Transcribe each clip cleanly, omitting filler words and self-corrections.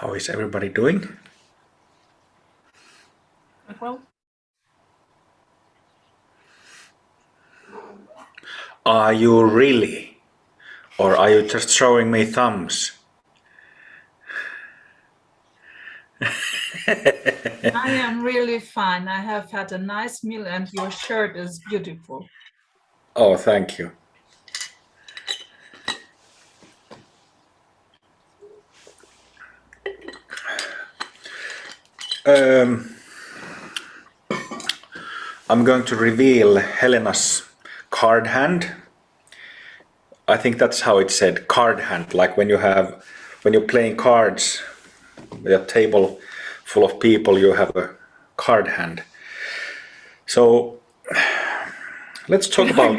How is everybody doing? Well, Are you really? Or are you just showing me thumbs? I am really fine. I have had a nice meal and your shirt is beautiful. Oh, thank you. I'm going to reveal Helena's card hand. I think that's how it's said, card hand, like when you're playing cards with a table full of people, you have a card hand. So let's talk about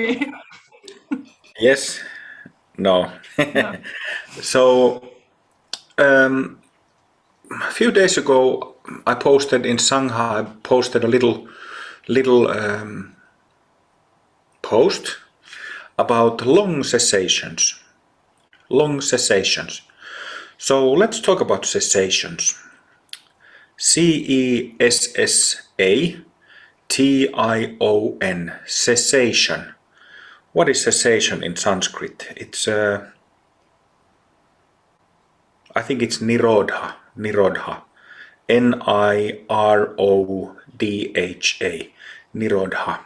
yes, no. No. So a few days ago, I posted in Sangha. I posted a little post about long cessations. Long cessations. So let's talk about cessations. Cessation. Cessation. What is cessation in Sanskrit? It's I think it's Nirodha. Nirodha. Nirodha. Nirodha.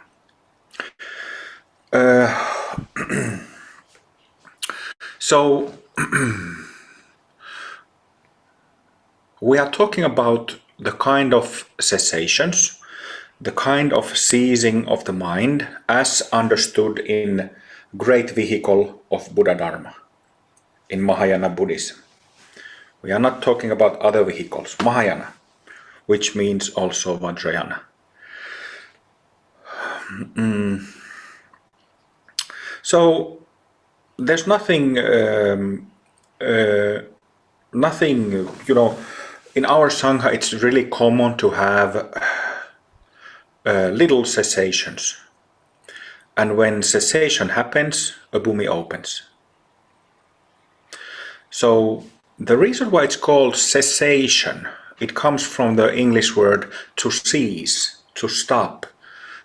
So we are talking about the kind of cessations, the kind of ceasing of the mind as understood in Great Vehicle of Buddha Dharma in Mahayana Buddhism. We are not talking about other vehicles, Mahayana, which means also Vajrayana. So there's nothing, in our Sangha it's really common to have little cessations. And when cessation happens, a Bhumi opens. So the reason why it's called cessation, it comes from the English word to cease, to stop.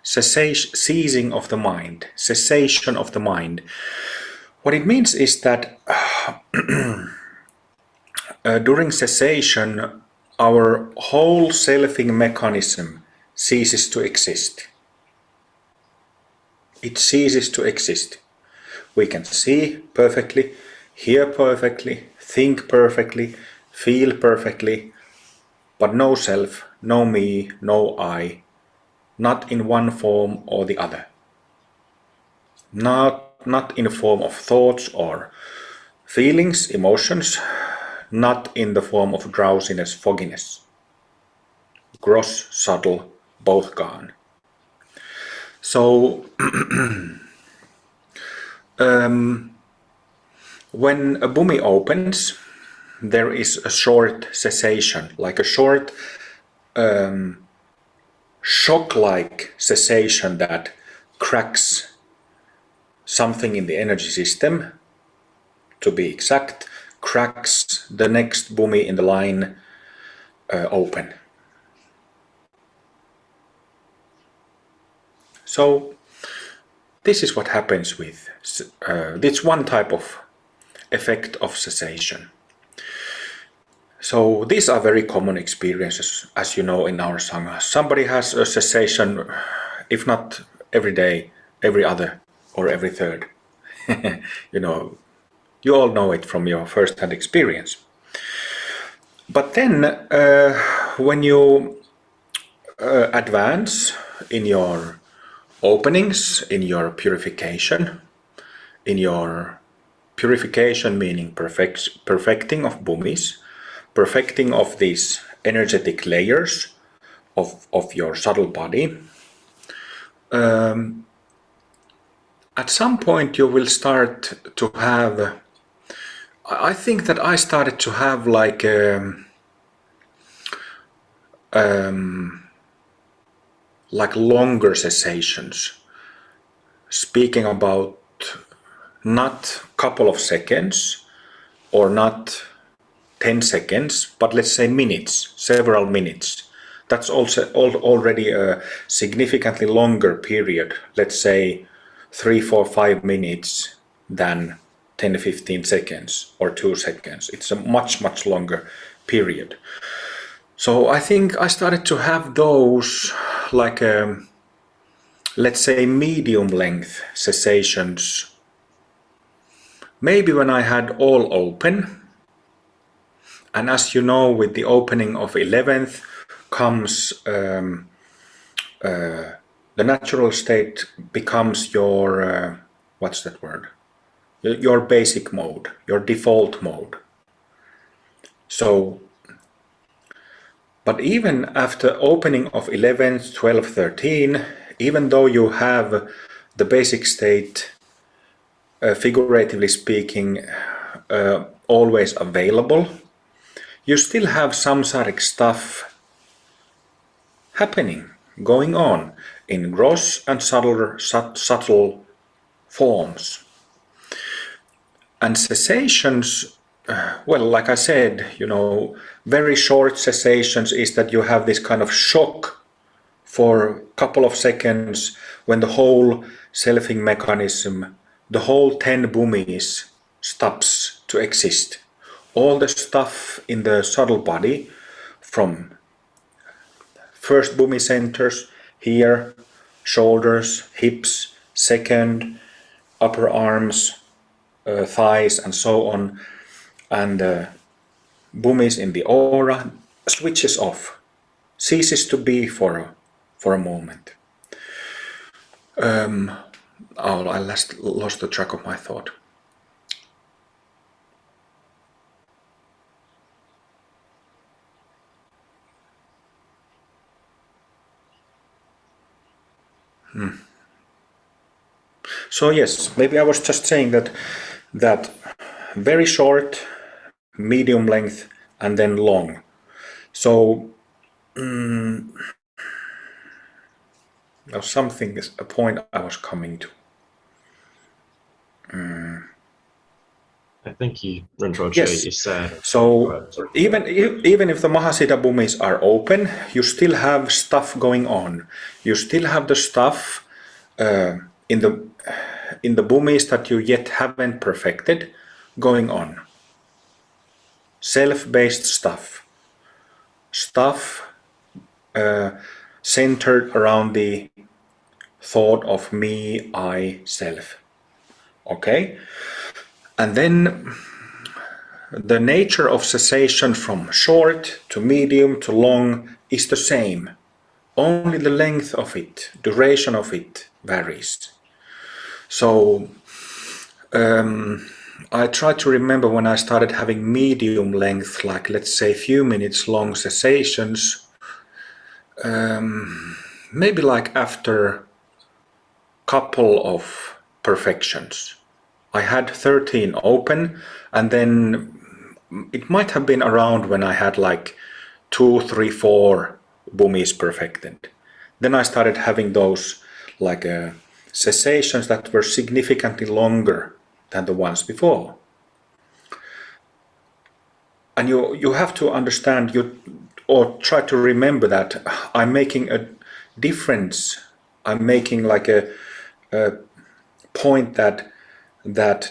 Cessation, ceasing of the mind, cessation of the mind. What it means is that during cessation, our whole selfing mechanism ceases to exist. It ceases to exist. We can see perfectly, hear perfectly, think perfectly, feel perfectly, but no self, no me, no I, not in one form or the other. Not in the form of thoughts or feelings, emotions, not in the form of drowsiness, fogginess. Gross, subtle, both gone. So when a Bhumi opens, there is a short cessation, like a short shock-like cessation that cracks something in the energy system, to be exact, cracks the next Bhumi in the line open. So this is what happens with this one type of effect of cessation. So these are very common experiences, as you know, in our Sangha. Somebody has a cessation, if not every day, every other or every third. You all know it from your first-hand experience. But then when you advance in your openings, in your purification meaning perfecting of Bhumis, perfecting of these energetic layers of your subtle body, at some point you will start to have, I think that I started to have like longer cessations, speaking about not couple of seconds or not 10 seconds, but let's say minutes, several minutes. That's also already a significantly longer period, let's say 3, 4, 5 minutes than 10, 15 seconds or 2 seconds. It's a much, much longer period. So I think I started to have those like, let's say, medium length cessations. Maybe when I had all open. And as you know, with the opening of 11th comes the natural state becomes your, what's that word? Your basic mode, your default mode. So, but even after opening of 11th, 12th, 13, even though you have the basic state, figuratively speaking, always available, you still have samsaric stuff happening, going on in gross and subtle forms. And cessations, well, like I said, very short cessations is that you have this kind of shock for a couple of seconds when the whole selfing mechanism, the whole 10 Bhumis stops to exist. All the stuff in the subtle body from first Bhumi centers here, shoulders, hips, second, upper arms, thighs and so on, and Bhumis in the aura switches off, ceases to be for a moment. I lost the track of my thought. So yes, maybe I was just saying that very short, medium length, and then long. So now something is a point I was coming to. I think Rinpoche, Yes. you said. So even if the Mahasiddha Bhumis are open, you still have stuff going on. You still have the stuff in the Bhumis that you yet haven't perfected going on. Self-based stuff. Stuff centered around the thought of me, I, self. Okay? And then the nature of cessation from short to medium to long is the same. Only the length of it, duration of it varies. So I try to remember when I started having medium length, like let's say few minutes long cessations, maybe like after couple of perfections. I had 13 open, and then it might have been around when I had like 2, 3, 4 Bhumis perfected. Then I started having those like cessations that were significantly longer than the ones before. And you have to understand, or try to remember that I'm making a difference. I'm making like a point that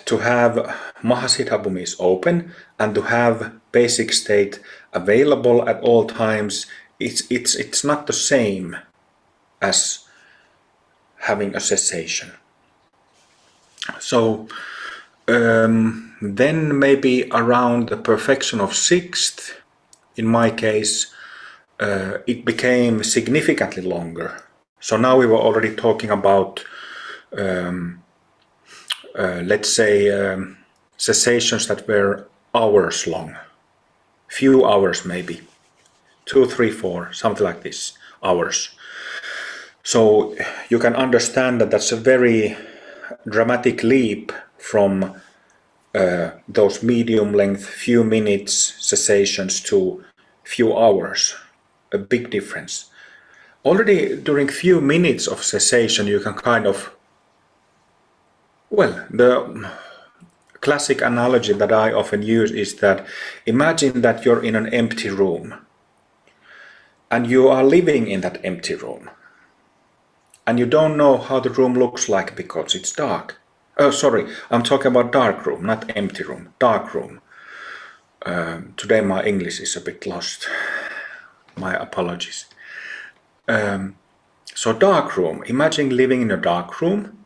to have Mahasiddha Bhumis open and to have basic state available at all times, it's not the same as having a cessation. So then maybe around the perfection of 6th, in my case, it became significantly longer. So now we were already talking about let's say cessations that were hours long, few hours maybe, 2, 3, 4, something like this, hours. So you can understand that that's a very dramatic leap from those medium length, few minutes cessations to few hours, a big difference. Already during few minutes of cessation you can kind of, well, the classic analogy that I often use is that imagine that you're in an empty room and you are living in that empty room and you don't know how the room looks like because it's dark. Oh, sorry, I'm talking about dark room, not empty room, dark room. Today my English is a bit lost. My apologies. So dark room, imagine living in a dark room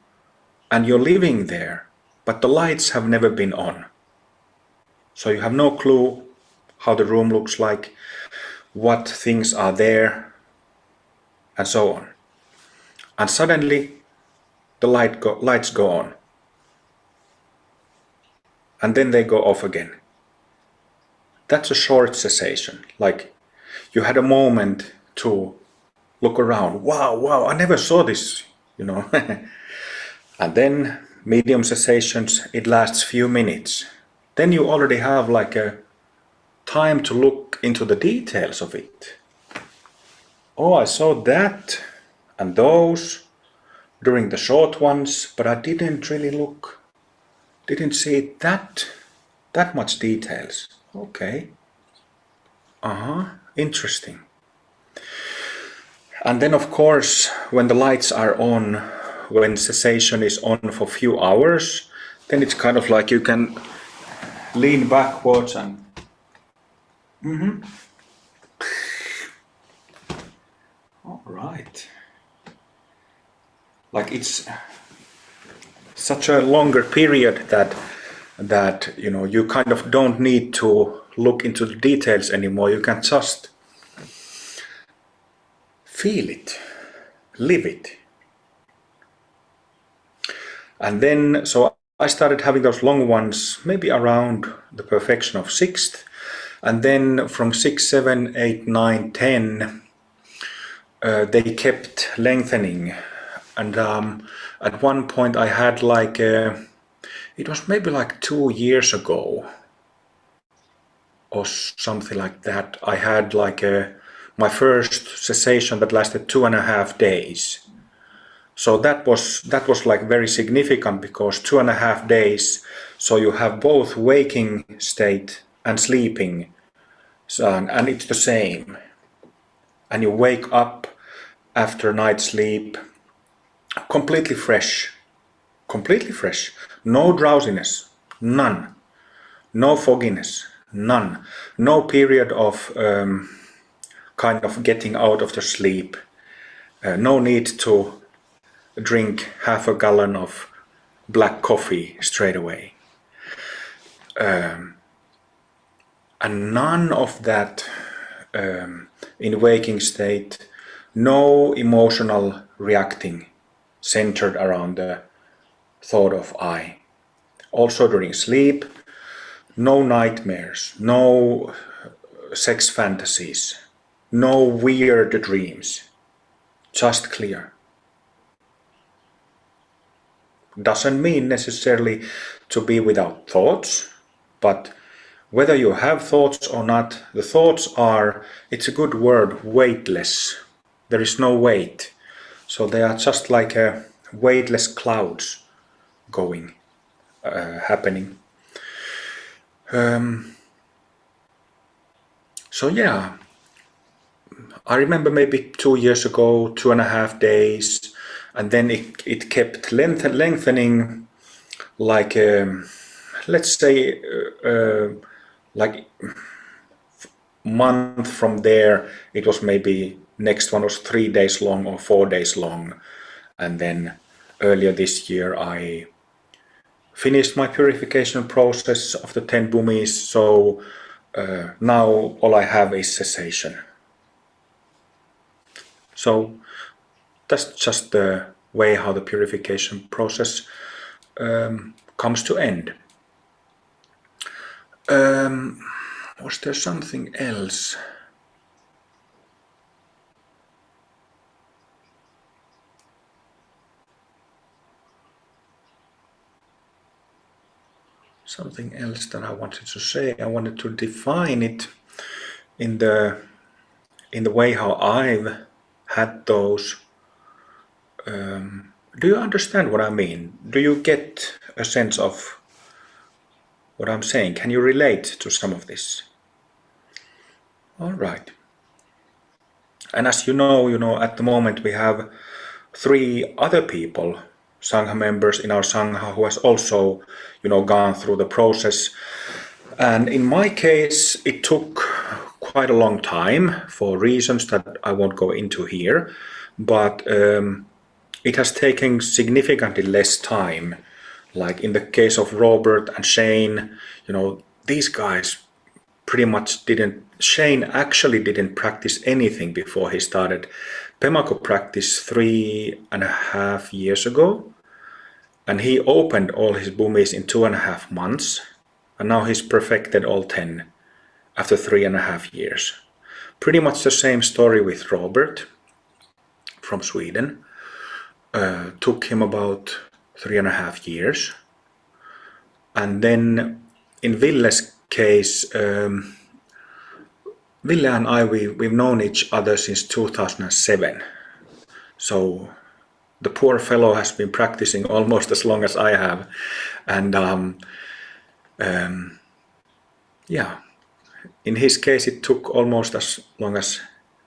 and you're living there, but the lights have never been on. So you have no clue how the room looks like, what things are there, and so on. And suddenly the lights go on. And then they go off again. That's a short cessation. Like you had a moment to look around. Wow, I never saw this, you know. And then medium cessations, it lasts few minutes. Then you already have like a time to look into the details of it. Oh, I saw that and those during the short ones, but I didn't really look, didn't see that much details. Okay. Interesting. And then of course, when the lights are on, when cessation is on for a few hours, then it's kind of like you can lean backwards and all right. Like it's such a longer period that you know you kind of don't need to look into the details anymore. You can just feel it, live it. And then so I started having those long ones maybe around the perfection of 6th, and then from 6, 7, 8, 9, 10 they kept lengthening. And at one point I had like it was maybe like 2 years ago or something like that. I had like my first cessation that lasted 2.5 days. So that was like very significant because 2.5 days. So you have both waking state and sleeping, so, and it's the same. And you wake up after night sleep completely fresh, no drowsiness, none, no fogginess, none, no period of kind of getting out of the sleep, no need to drink half a gallon of black coffee straight away, and none of that in waking state, no emotional reacting centered around the thought of I. Also during sleep, no nightmares, no sex fantasies, no weird dreams, just clear. Doesn't mean necessarily to be without thoughts, but whether you have thoughts or not, the thoughts are, it's a good word, weightless. There is no weight. So they are just like weightless clouds going, happening. So yeah, I remember maybe 2 years ago, 2.5 days, and then it kept lengthening, like let's say like month from there. It was maybe next one was 3 days long or 4 days long, and then earlier this year I finished my purification process of the 10 Bhumis. So now all I have is cessation. So that's just the way how the purification process comes to end. Was there something else? Something else that I wanted to say. I wanted to define it in the way how I've had those. Do you understand what I mean? Do you get a sense of what I'm saying? Can you relate to some of this? All right. And as you know, at the moment we have 3 other people, Sangha members in our Sangha, who has also, gone through the process. And in my case, it took quite a long time for reasons that I won't go into here, but it has taken significantly less time. Like in the case of Robert and Shane, these guys pretty much didn't. Shane actually didn't practice anything before he started Pemako practice 3.5 years ago. And he opened all his Bhumis in 2.5 months. And now he's perfected all 10 after 3.5 years. Pretty much the same story with Robert from Sweden. Took him about 3.5 years. And then in Ville's case, Ville and I, we've known each other since 2007. So the poor fellow has been practicing almost as long as I have. And yeah, in his case, it took almost as long as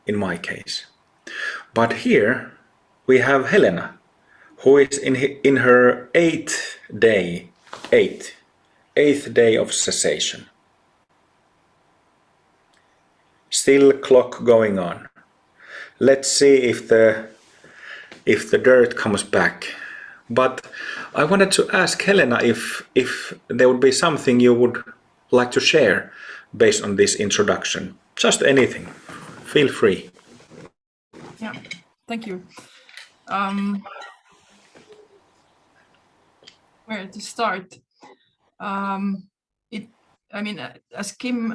in my case. But here we have Helena, who is in her eighth day of cessation. Still clock going on. Let's see if the dirt comes back. But I wanted to ask Helena if there would be something you would like to share based on this introduction. Just anything. Feel free. Yeah, thank you. Where to start? As Kim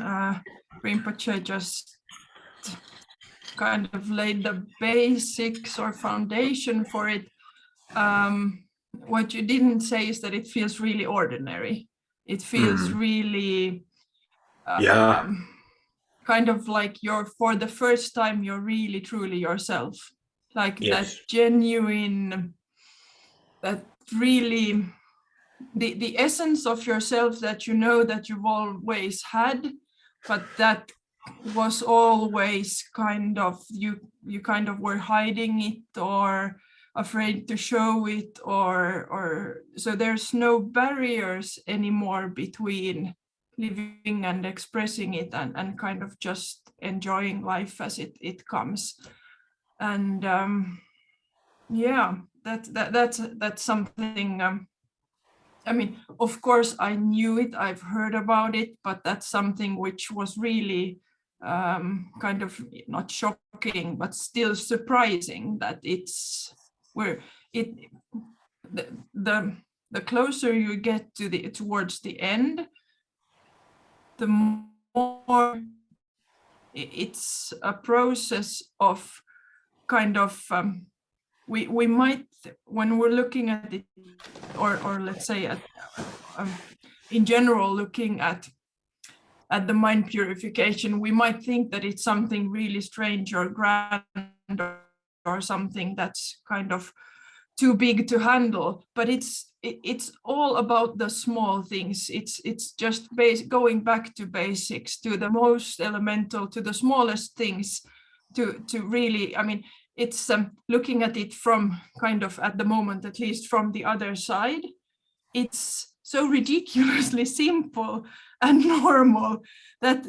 Rinpoche just kind of laid the basics or foundation for it, what you didn't say is that it feels really ordinary. It feels really kind of like for the first time, you're really truly yourself. Like Yes. that genuine, that really the essence of yourself that that you've always had, but that was always kind of you kind of were hiding it or afraid to show it, or so there's no barriers anymore between living and expressing it and kind of just enjoying life as it comes. And yeah, that's something. I mean, of course, I knew it, I've heard about it, but that's something which was really kind of not shocking, but still surprising that it's where the closer you get to towards the end, the more it's a process of kind of we might, when we're looking at it, or let's say at in general looking at the mind purification, we might think that it's something really strange or grand or something that's kind of too big to handle, but it's all about the small things. It's just going back to basics, to the most elemental, to the smallest things, to really, I mean, it's looking at it from kind of, at the moment at least, from the other side. It's so ridiculously simple and normal that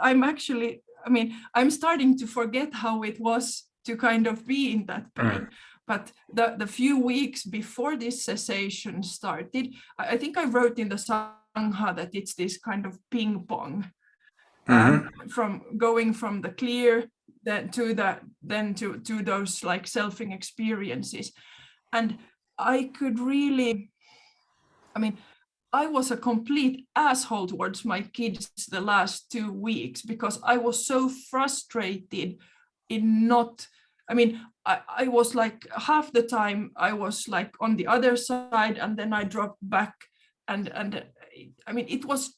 I'm actually, I mean, I'm starting to forget how it was to kind of be in that pain. But the few weeks before this cessation started, I think I wrote in the Sangha that it's this kind of ping pong, from going from the clear then to those like selfing experiences. And I could really, I mean, I was a complete asshole towards my kids the last 2 weeks because I was so frustrated in not, I mean, I was like half the time I was like on the other side, and then I dropped back, and I mean, it was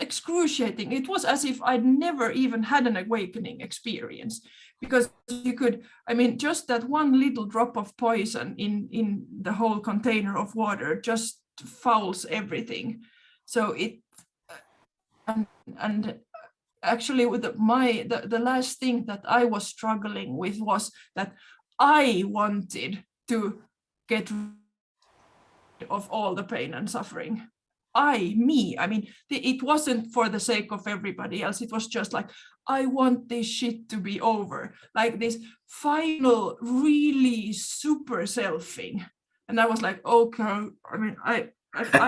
excruciating. It was as if I'd never even had an awakening experience, because you could, I mean, just that one little drop of poison in the whole container of water just fouls everything. So it and actually with the last thing that I was struggling with was that I wanted to get rid of all the pain and suffering. I mean, it wasn't for the sake of everybody else. It was just like, I want this shit to be over, like this final really super selfing. And I was like, okay, I mean, I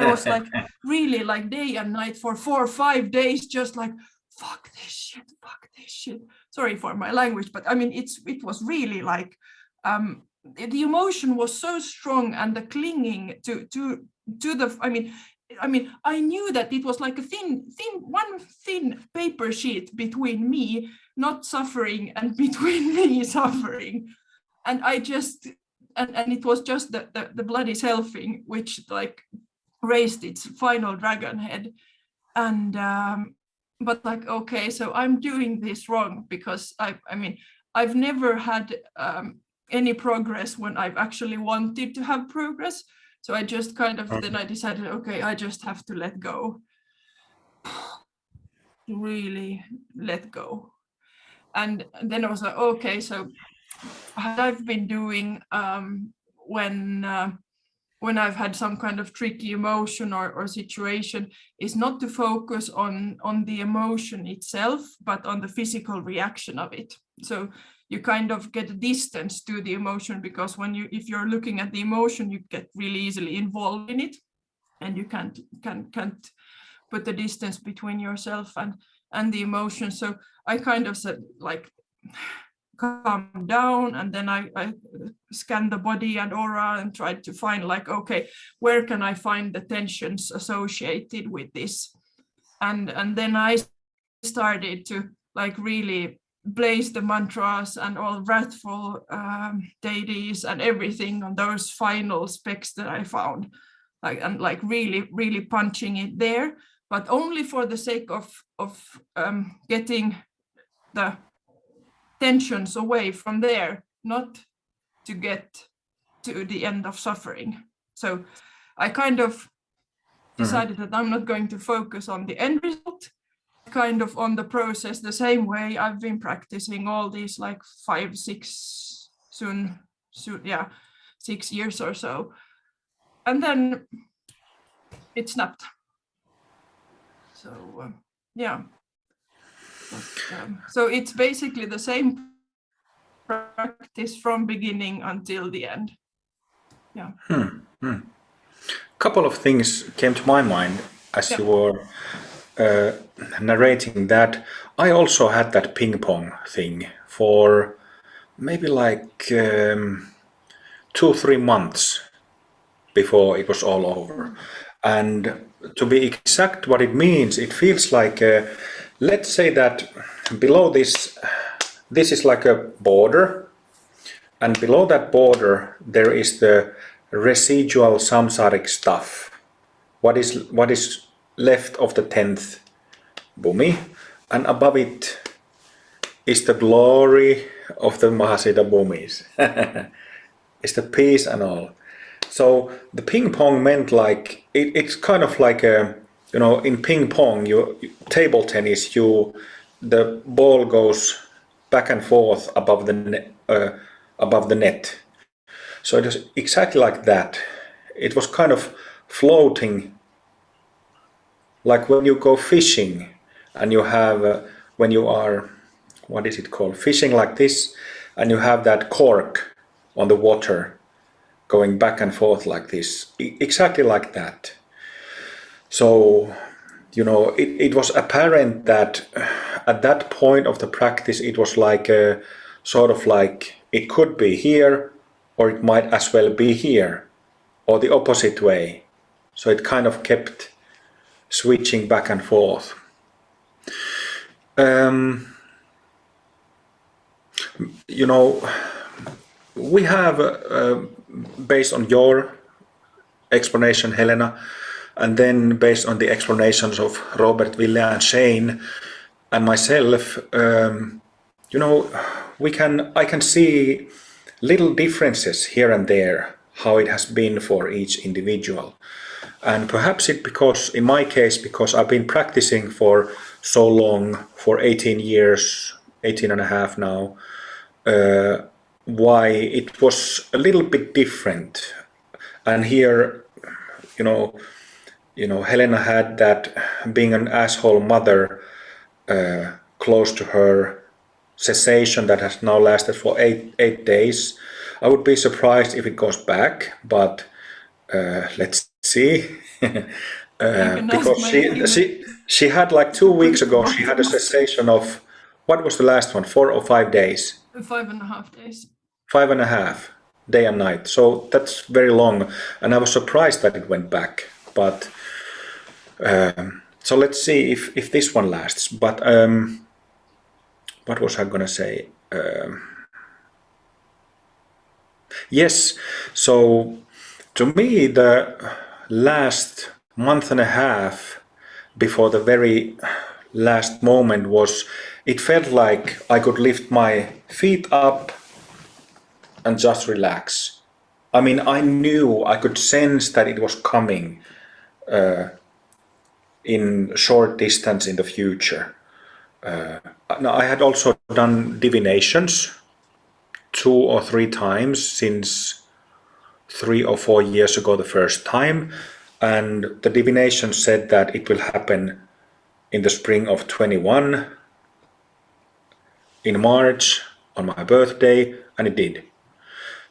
was like really like day and night for 4 or 5 days, just like, fuck this shit. Sorry for my language, but I mean, it was really like, the emotion was so strong, and the clinging to the, I mean, I knew that it was like a one thin paper sheet between me not suffering and between me suffering. And I just, and it was just the bloody selfing which like raised its final dragon head. And but like, okay, so I'm doing this wrong, because I mean, I've never had any progress when I've actually wanted to have progress. So I just kind of, then I decided, okay, I just have to let go. Really let go. And then I was like, okay, so what I've been doing when I've had some kind of tricky emotion or situation is not to focus on the emotion itself, but on the physical reaction of it. So you kind of get a distance to the emotion, because if you're looking at the emotion, you get really easily involved in it, and you can't put the distance between yourself and the emotion. So I kind of said, like, calm down, and then I scanned the body and aura and tried to find, like, okay, where can I find the tensions associated with this? And then I started to like really blaze the mantras and all wrathful deities and everything on those final specks that I found, like, and like really punching it there, but only for the sake of getting the tensions away from there, not to get to the end of suffering. So I kind of decided that I'm not going to focus on the end result, kind of on the process, the same way I've been practicing all these like 5, 6, soon 6 years or so. And then it snapped. So yeah. But, so it's basically the same practice from beginning until the end. Yeah. Couple of things came to my mind as you were narrating that. I also had that ping pong thing for maybe like 2-3 months before it was all over. And to be exact what it means, it feels like, let's say that below this is like a border, and below that border there is the residual samsaric stuff, what is left of the 10th Bhumi, and above it is the glory of the Mahasiddha Bhumis. It's the peace and all. So the ping pong meant like, it's kind of like a, in ping pong, table tennis, the ball goes back and forth above the net. So it was exactly like that. It was kind of floating, like when you go fishing and you have, when you are, what is it called, fishing like this, and you have that cork on the water going back and forth like this, exactly like that. So, it was apparent that at that point of the practice, it was like a sort of like, it could be here, or it might as well be here, or the opposite way. So it kind of kept switching back and forth. We have, based on your explanation, Helena, and then based on the explanations of Robert, Ville, and Shane, and myself, I can see little differences here and there, how it has been for each individual. And perhaps because, in my case, because I've been practicing for so long, for 18 years, 18 and a half now, why it was a little bit different. And here, Helena had that being an asshole mother close to her cessation that has now lasted for eight days. I would be surprised if it goes back, but let's see. Because she had like 2 weeks ago, she had a cessation of, what was the last one, 4 or 5 days? 5.5 days. 5.5, day and night. So that's very long, and I was surprised that it went back. But so let's see if this one lasts. But what was I gonna say? Yes. So to me, the last month and a half before the very last moment was, it felt like I could lift my feet up and just relax. I mean, I knew, I could sense that it was coming in short distance in the future. Now, I had also done divinations 2 or 3 times since 3 or 4 years ago the first time, and the divination said that it will happen in the spring of 21 in March on my birthday, and it did.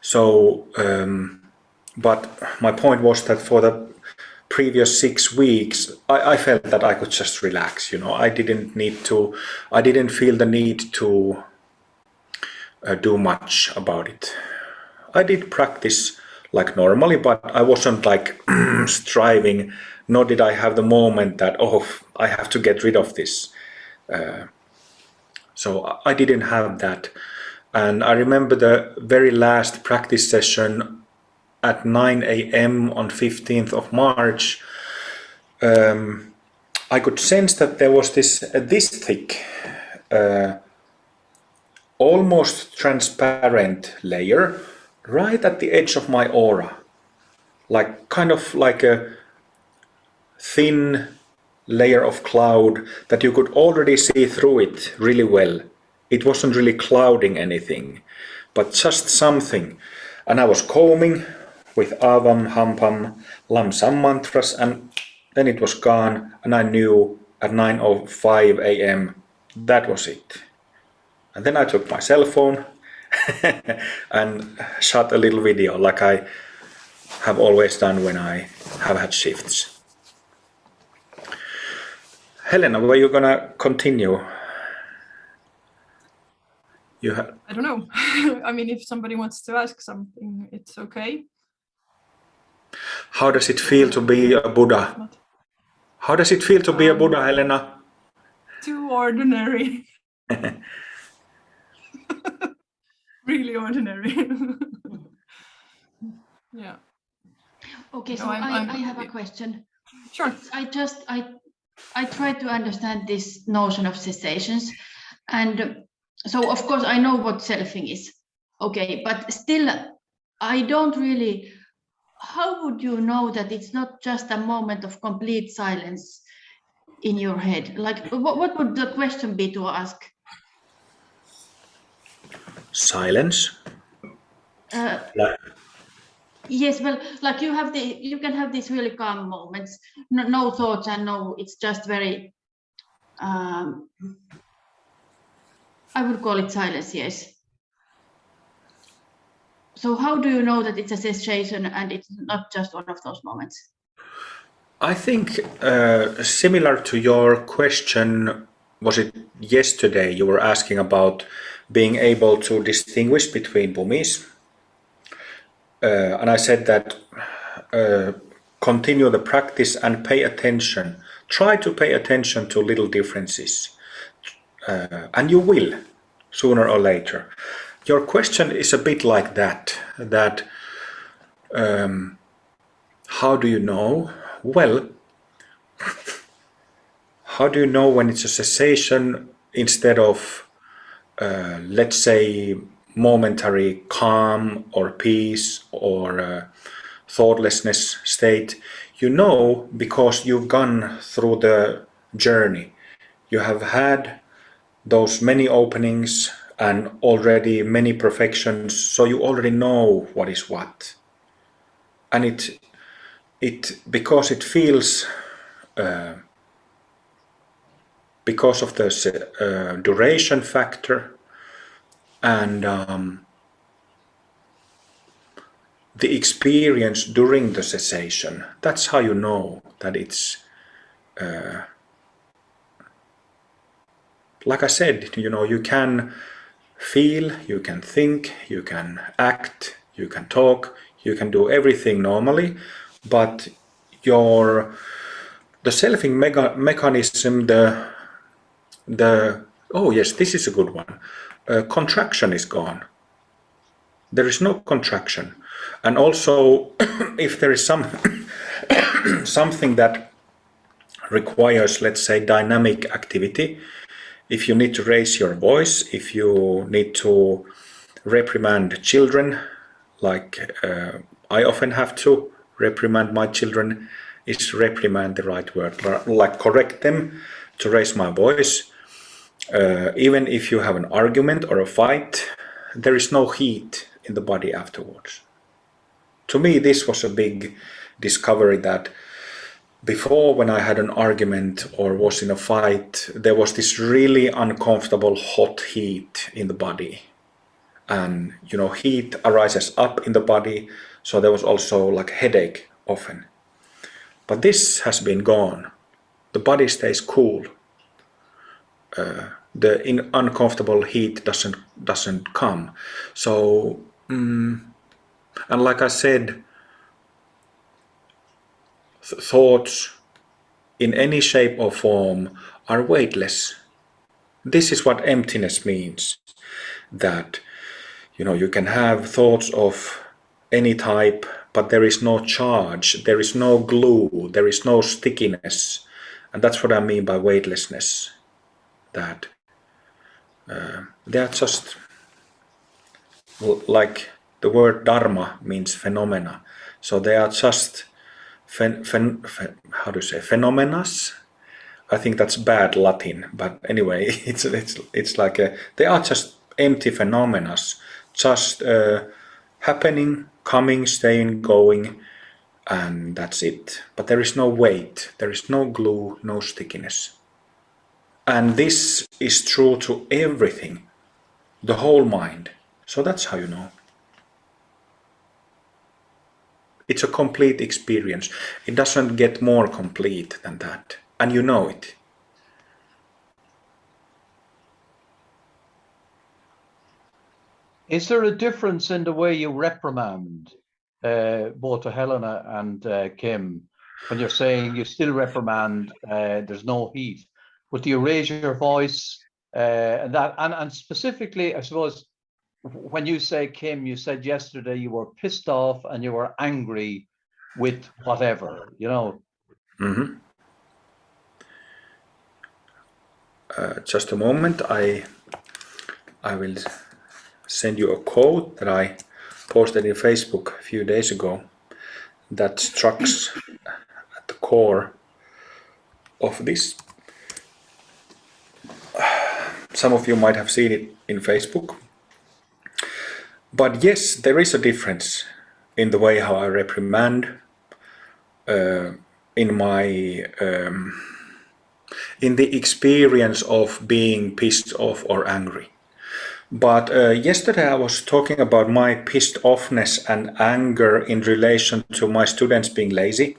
So but my point was that for the previous 6 weeks I felt that I could just relax. I didn't feel the need to do much about it. I did practice like normally, but I wasn't like striving, nor did I have the moment that, oh, I have to get rid of this. So I didn't have that. And I remember the very last practice session at 9 a.m. on 15th of March. I could sense that there was this thick, almost transparent layer right at the edge of my aura, kind of like a thin layer of cloud that you could already see through it really well. It wasn't really clouding anything, but just something. And I was combing with Avam, Hampam, Lamsam mantras, and then it was gone, and I knew at 9:05 a.m. that was it. And then I took my cell phone and shot a little video like I have always done when I have had shifts. Helena, were you gonna continue? I don't know. I mean, if somebody wants to ask something, it's okay. How does it feel to be a Buddha? How does it feel to be a Buddha, Helena? Too ordinary. Really ordinary. Yeah. Okay, so No, I have a question. Sure. I try to understand this notion of cessations, and so of course I know what selfing is. Okay, but still I don't really. How would you know that it's not just a moment of complete silence in your head? Like, what would the question be to ask? Silence. Yes, well, like you can have these really calm moments, no thoughts, and it's just very, I would call it silence, yes. So how do you know that it's a cessation and it's not just one of those moments? I think similar to your question, was it yesterday you were asking about being able to distinguish between Bhumis? And I said that continue the practice and pay attention. Try to pay attention to little differences. And you will, sooner or later. Your question is a bit like that how do you know? Well, how do you know when it's a cessation instead of, let's say, momentary calm or peace or thoughtlessness state? you know because you've gone through the journey. You have had those many openings and already many perfections, so you already know what is what. And it because it feels because of the duration factor and the experience during the cessation, that's how you know that it's like I said, you know, you can feel, you can think, you can act, you can talk, you can do everything normally, but the selfing mechanism, the oh yes, this is a good one. Contraction is gone. There is no contraction, and also if there is something that requires, let's say, dynamic activity, if you need to raise your voice, if you need to reprimand children, like I often have to reprimand my children, is reprimand the right word, like correct them, to raise my voice. Even if you have an argument or a fight, there is no heat in the body afterwards. To me, this was a big discovery that before, when I had an argument or was in a fight, there was this really uncomfortable hot heat in the body. And, you know, heat arises up in the body, so there was also like headache often. But this has been gone. The body stays cool. The uncomfortable heat doesn't come. So, and like I said, thoughts in any shape or form are weightless. This is what emptiness means. That, you know, you can have thoughts of any type, but there is no charge, there is no glue, there is no stickiness. And that's what I mean by weightlessness. That they are just, like the word dharma means phenomena. So they are just how do you say, phenomenas? I think that's bad Latin, but anyway, it's like they are just empty phenomena, just happening, coming, staying, going, and that's it. But there is no weight, there is no glue, no stickiness. And this is true to everything, the whole mind. So that's how you know. It's a complete experience. It doesn't get more complete than that. And you know it. Is there a difference in the way you reprimand both to Helena and Kim when you're saying you still reprimand, there's no heat, but do you raise your voice and that, and specifically, I suppose, when you say, Kim, you said yesterday you were pissed off and you were angry with whatever, you know. Mm-hmm. Just a moment, I will send you a quote that I posted in Facebook a few days ago that struck at the core of this. Some of you might have seen it in Facebook. But yes, there is a difference in the way how I reprimand in my in the experience of being pissed off or angry. But yesterday I was talking about my pissed offness and anger in relation to my students being lazy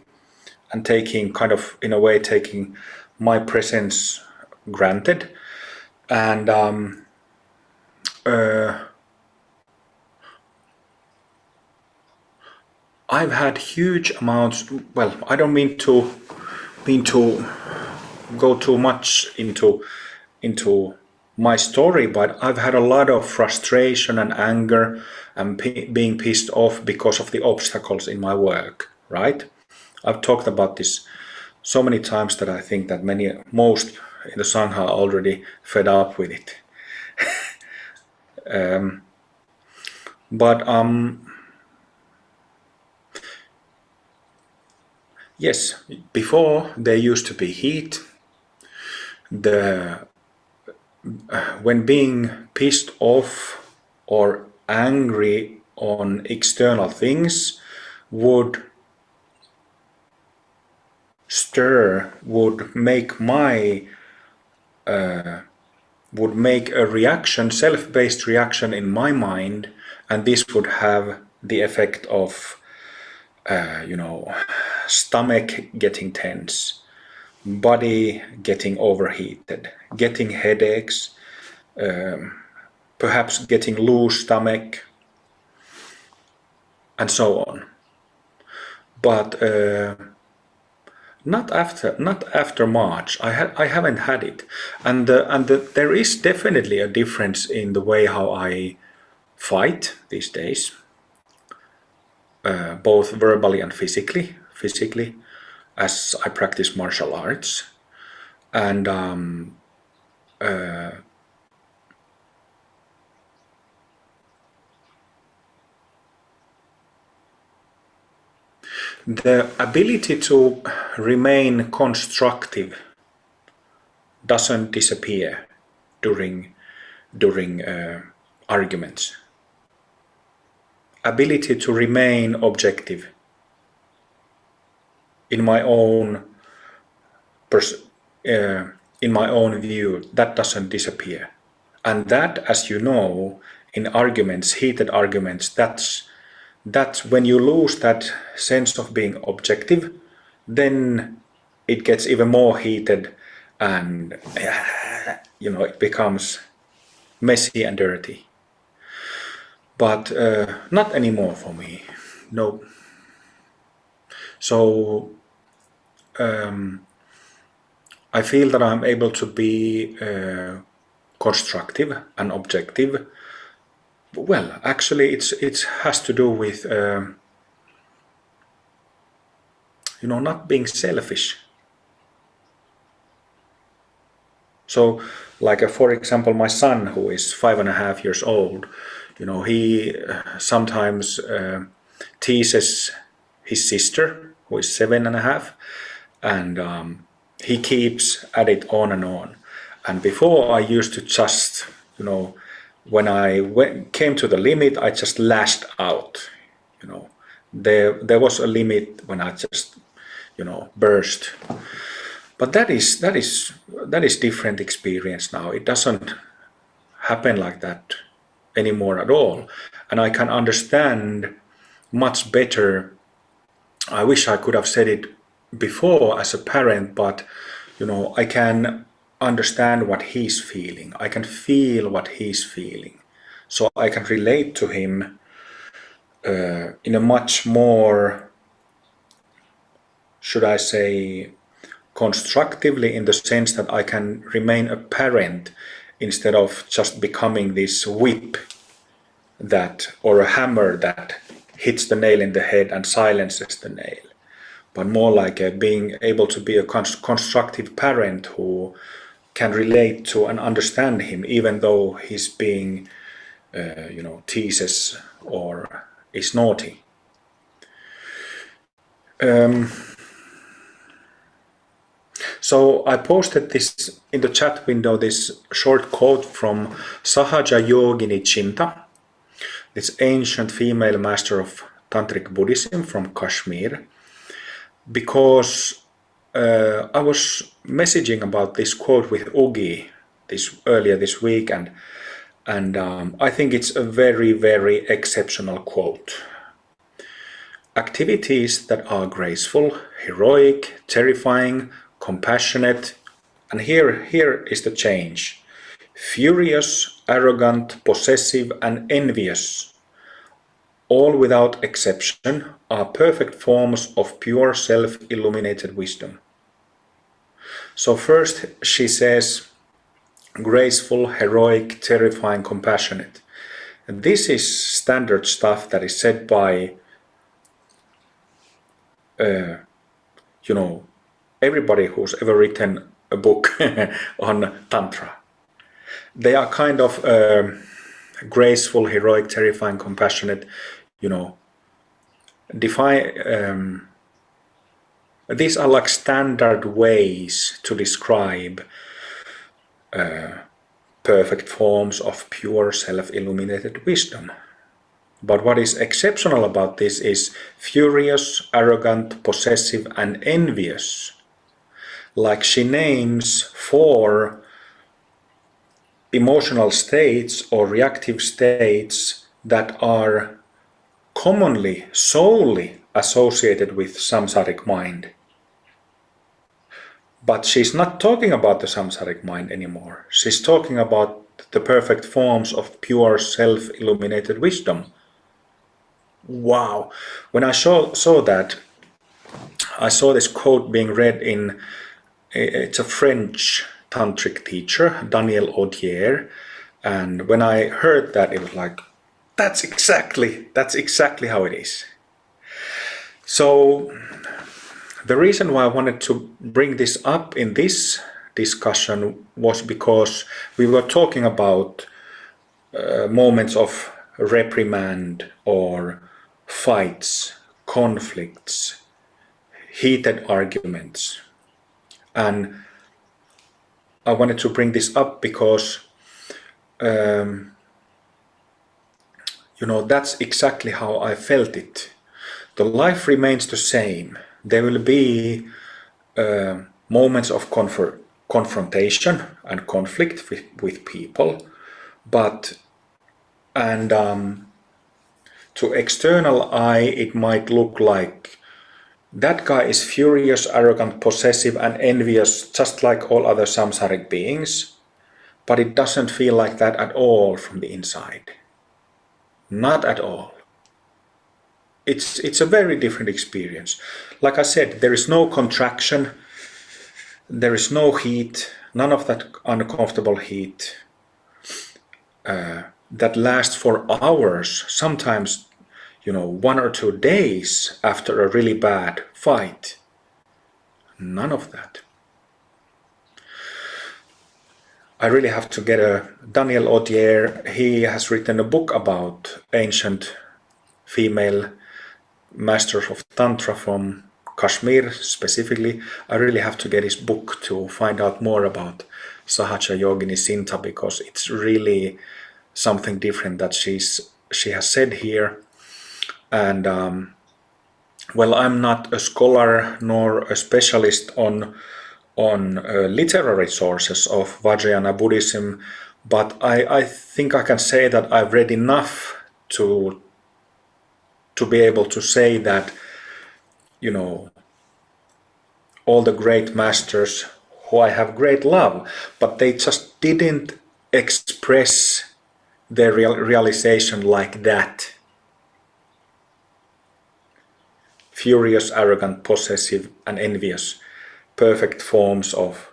and taking, kind of, in a way, taking my presence granted. And I've had huge amounts, well, I don't mean to go too much into my story, but I've had a lot of frustration and anger and being pissed off because of the obstacles in my work, right? I've talked about this so many times that I think that most in the Sangha are already fed up with it. But yes, before there used to be heat. When being pissed off or angry on external things would make a reaction, self-based reaction in my mind, and this would have the effect of stomach getting tense, body getting overheated, getting headaches, perhaps getting loose stomach, and so on. But not after March. I haven't had it, and there is definitely a difference in the way how I fight these days, both verbally and physically. Physically, as I practice martial arts, and the ability to remain constructive doesn't disappear during arguments. Ability to remain objective in my own view, that doesn't disappear. And that, as you know, in arguments, heated arguments, that's when you lose that sense of being objective, then it gets even more heated, and it becomes messy and dirty. But not anymore for me. No. So I feel that I'm able to be constructive and objective. Well, actually, it has to do with not being selfish. So, like for example, my son, who is 5.5 years old, he sometimes teases his sister, who is 7.5, and he keeps at it on and on. And before, I used to just, when I came to the limit, I just lashed out. There was a limit when I just, burst. But that is different experience now. It doesn't happen like that anymore at all, and I can understand much better. I wish I could have said it before as a parent, but I can understand what he's feeling. I can feel what he's feeling, so I can relate to him in a much more, should I say, constructively, in the sense that I can remain a parent instead of just becoming this whip or a hammer that hits the nail in the head and silences the nail, but more like being able to be a constructive parent who can relate to and understand him, even though he's being, teases or is naughty. So I posted this in the chat window, this short quote from Sahaja Yogini Chinta, this ancient female master of Tantric Buddhism from Kashmir, because I was messaging about this quote with Ugi earlier this week, and I think it's a very, very exceptional quote. Activities that are graceful, heroic, terrifying, compassionate, and here is the change: furious, arrogant, possessive, and envious, all without exception, are perfect forms of pure self-illuminated wisdom. So first she says graceful, heroic, terrifying, compassionate. And this is standard stuff that is said by everybody who's ever written a book on Tantra. They are kind of graceful, heroic, terrifying, compassionate, these are like standard ways to describe perfect forms of pure self-illuminated wisdom. But what is exceptional about this is furious, arrogant, possessive, and envious. Like she names 4 emotional states or reactive states that are commonly, solely associated with samsaric mind. But she's not talking about the samsaric mind anymore. She's talking about the perfect forms of pure self-illuminated wisdom. Wow. When I saw that, I saw this quote being read in, it's a French tantric teacher, Daniel Audier, and when I heard that, it was like, that's exactly how it is. So the reason why I wanted to bring this up in this discussion was because we were talking about moments of reprimand or fights, conflicts, heated arguments. And I wanted to bring this up because that's exactly how I felt it. The life remains the same. There will be moments of confrontation and conflict with people, but to external eye it might look like that guy is furious, arrogant, possessive, and envious, just like all other samsaric beings, but it doesn't feel like that at all from the inside. Not at all. It's a very different experience. Like I said, there is no contraction, there is no heat, none of that uncomfortable heat that lasts for hours, sometimes 1 or 2 days after a really bad fight. None of that. I really have to get Daniel Audier. He has written a book about ancient female masters of Tantra from Kashmir specifically. I really have to get his book to find out more about Sahaja Yogini Sinta, because it's really something different that she has said here. And well, I'm not a scholar nor a specialist on literary sources of Vajrayana Buddhism, but I think I can say that I've read enough to be able to say that all the great masters who I have great love, but they just didn't express their realization like that. Furious, arrogant, possessive, and envious, perfect forms of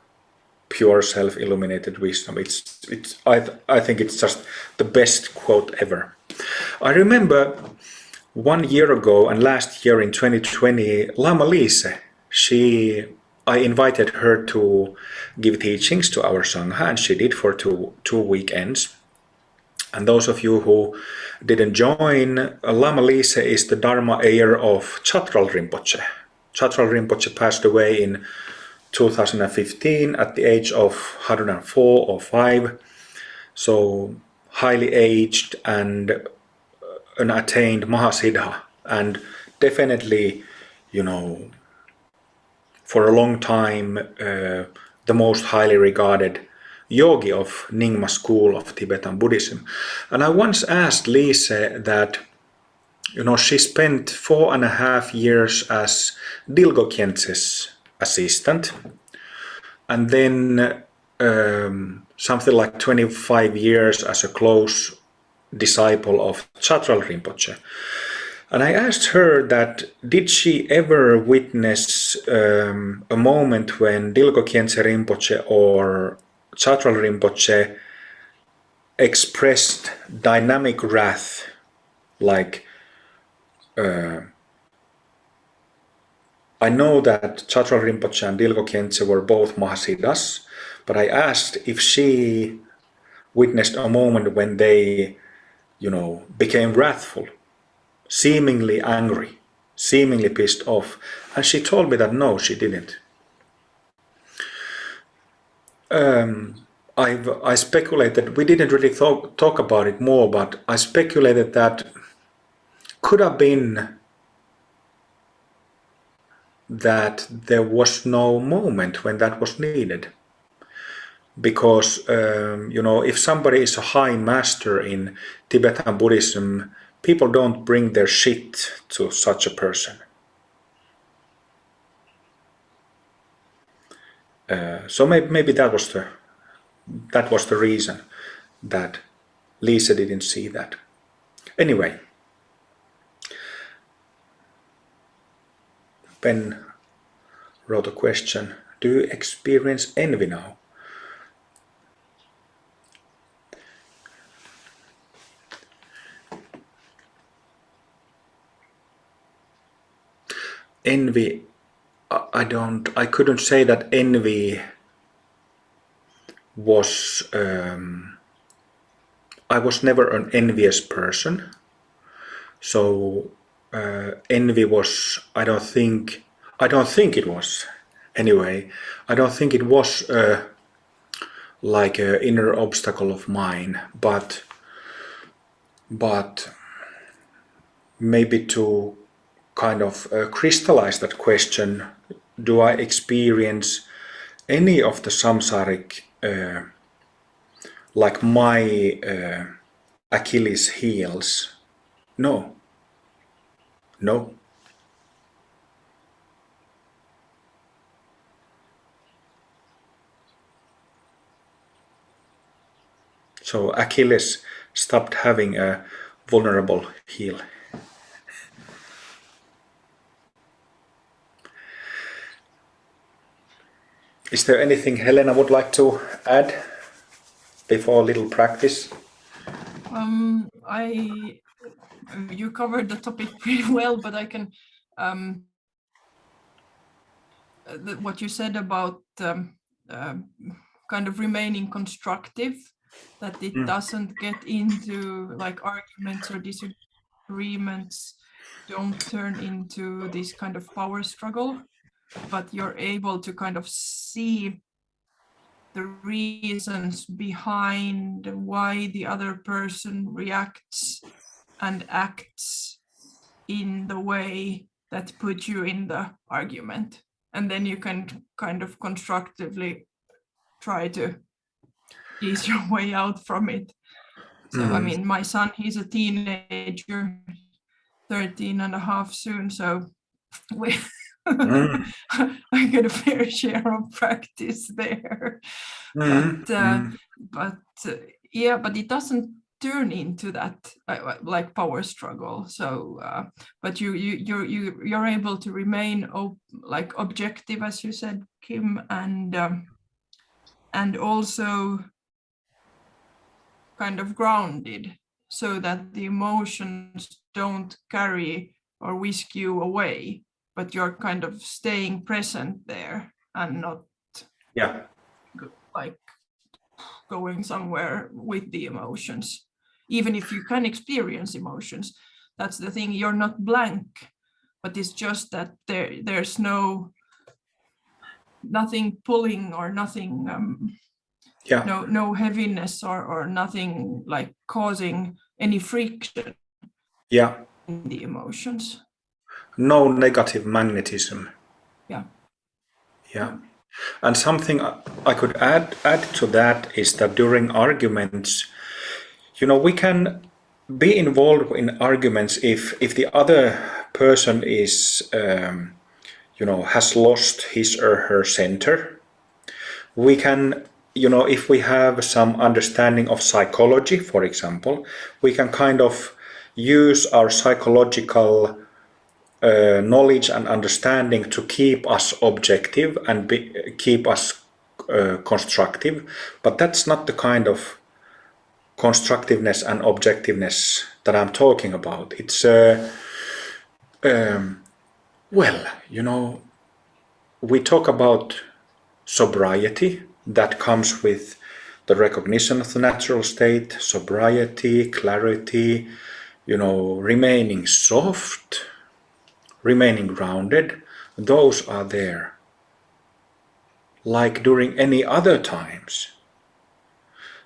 pure self-illuminated wisdom. I think it's just the best quote ever. I remember 1 year ago and last year in 2020, Lama Lise, I invited her to give teachings to our Sangha, and she did for two weekends. And those of you who didn't join, Lama Lise is the Dharma heir of Chatral Rinpoche. Chatral Rinpoche passed away in 2015 at the age of 104 or 5. So highly aged and an attained Mahasiddha, and definitely, for a long time, the most highly regarded yogi of Nyingma school of Tibetan Buddhism. And I once asked Lise that, she spent 4.5 years as Dilgo Khyentse's assistant, and then something like 25 years as a close disciple of Chatral Rinpoche. And I asked her that, did she ever witness a moment when Dilgo Khyentse Rinpoche or Chatral Rinpoche expressed dynamic wrath, like I know that Chatral Rinpoche and Dilgo Khyentse were both Mahasiddhas, but I asked if she witnessed a moment when they, became wrathful, seemingly angry. seemingly pissed off. And she told me that no, she didn't. I speculated, we didn't really talk about it more, but I speculated that could have been that there was no moment when that was needed. Because, if somebody is a high master in Tibetan Buddhism, people don't bring their shit to such a person. So maybe that was the reason that Lisa didn't see that. Anyway, Ben wrote a question. Do you experience envy now? Envy, I couldn't say that envy was, I was never an envious person. So envy was, I don't think it was, anyway, I don't think it was like an inner obstacle of mine, but maybe to kind of crystallize that question, do I experience any of the samsaric, like my Achilles heels? No. So Achilles stopped having a vulnerable heel. Is there anything Helena would like to add before a little practice? You covered the topic pretty well, but I can what you said about kind of remaining constructive, that it doesn't get into like arguments or disagreements, don't turn into this kind of power struggle, but you're able to kind of see the reasons behind why the other person reacts and acts in the way that put you in the argument. And then you can kind of constructively try to ease your way out from it. So, I mean, my son, he's a teenager, 13 and a half soon. So I get a fair share of practice there. But it doesn't turn into that like power struggle. So but you're able to remain like objective, as you said, Kim, and also kind of grounded, so that the emotions don't carry or whisk you away, but you're kind of staying present there and not like going somewhere with the emotions. Even if you can experience emotions, that's the thing, you're not blank, but it's just that there's nothing pulling or nothing, no heaviness or nothing like causing any friction in the emotions. No negative magnetism. Yeah. And something I could add to that is that during arguments, we can be involved in arguments if the other person is, has lost his or her center. We can, if we have some understanding of psychology, for example, we can kind of use our psychological knowledge and understanding to keep us objective and keep us constructive. But that's not the kind of constructiveness and objectiveness that I'm talking about. It's we talk about sobriety that comes with the recognition of the natural state, sobriety, clarity, remaining soft, remaining grounded, those are there, like during any other times.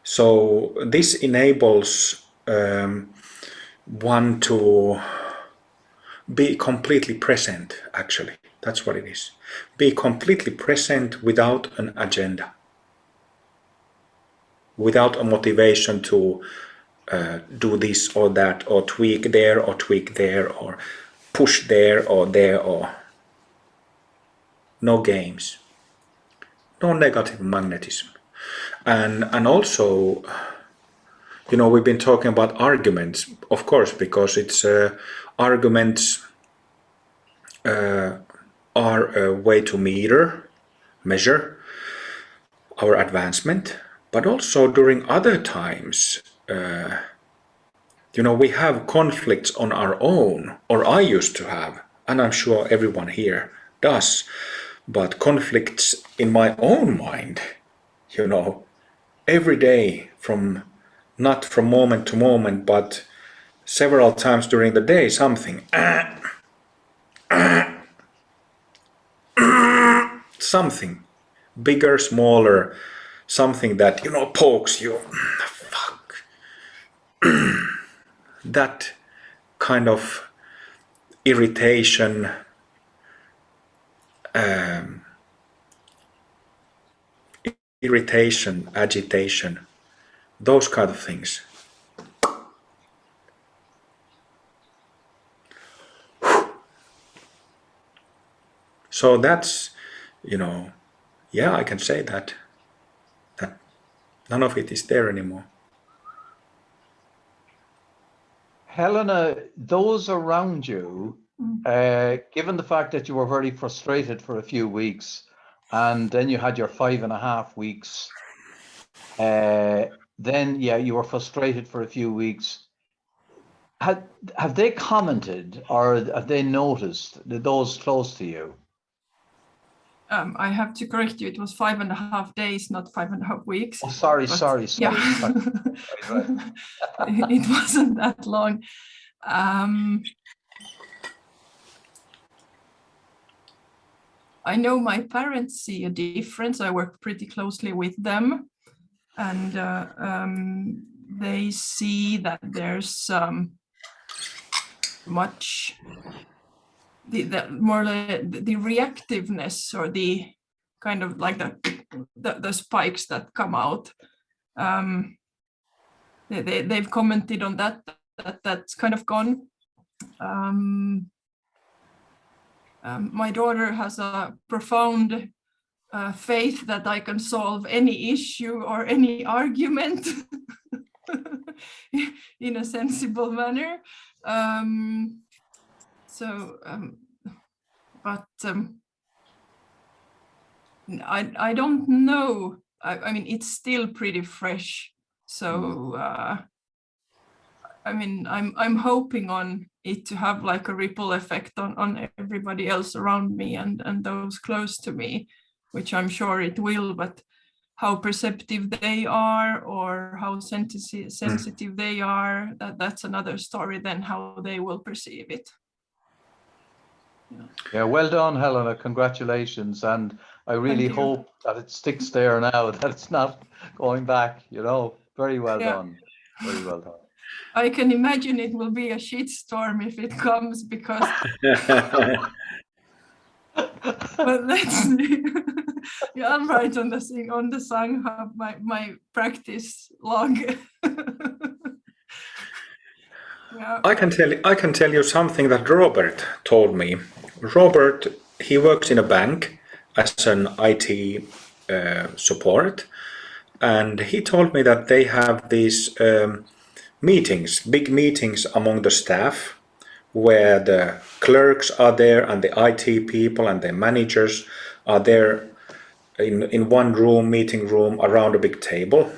So this enables one to be completely present, actually. That's what it is. Be completely present without an agenda, without a motivation to do this or that, or tweak there, or push there, or no games, no negative magnetism. And also, you know, we've been talking about arguments, of course, because it's arguments are a way to measure our advancement, but also during other times, you know, we have conflicts on our own, or I used to have, and I'm sure everyone here does, but conflicts in my own mind, you know, every day, from not from moment to moment, but several times during the day, something something bigger, smaller, something that, you know, pokes you. Fuck. That kind of irritation, agitation, those kind of things. So that's, you know, yeah, I can say that none of it is there anymore. Helena, those around you, given the fact that you were very frustrated for a few weeks, and then you had your 5.5 weeks, then yeah, you were frustrated for a few weeks. Have they commented, or have they noticed, those close to you? I have to correct you. It was 5.5 days, not 5.5 weeks. Oh, sorry. Yeah. Right. It wasn't that long. I know my parents see a difference. I work pretty closely with them, and they see that there's much the reactiveness, or the kind of like the spikes that come out. They've commented on that's kind of gone. My daughter has a profound faith that I can solve any issue or any argument in a sensible manner. I don't know. I mean, it's still pretty fresh. So I mean, I'm hoping on it to have like a ripple effect on everybody else around me and those close to me, which I'm sure it will, but how perceptive they are, or how sensitive they are, that's another story than how they will perceive it. Yeah, well done, Helena. Congratulations. And I really hope that it sticks there now, that it's not going back, you know. Very well done. Very well done. I can imagine it will be a shitstorm if it comes, because but let's see. Yeah, I'll write on the Sanghab my practice log. Yeah. I can tell you something that Robert told me. Robert, he works in a bank as an IT support, and he told me that they have these meetings, big meetings among the staff, where the clerks are there and the IT people and the managers are there in one room, meeting room, around a big table.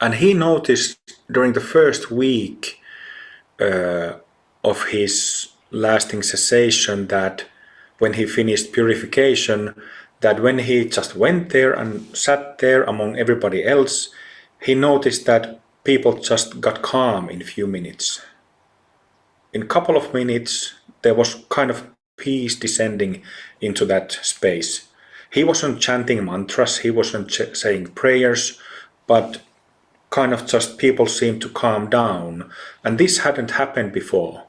And he noticed during the first week of his lasting cessation, that when he finished purification, that when he just went there and sat there among everybody else, he noticed that people just got calm in a few minutes. In a couple of minutes, there was kind of peace descending into that space. He wasn't chanting mantras, he wasn't saying prayers, but kind of just people seemed to calm down. And this hadn't happened before.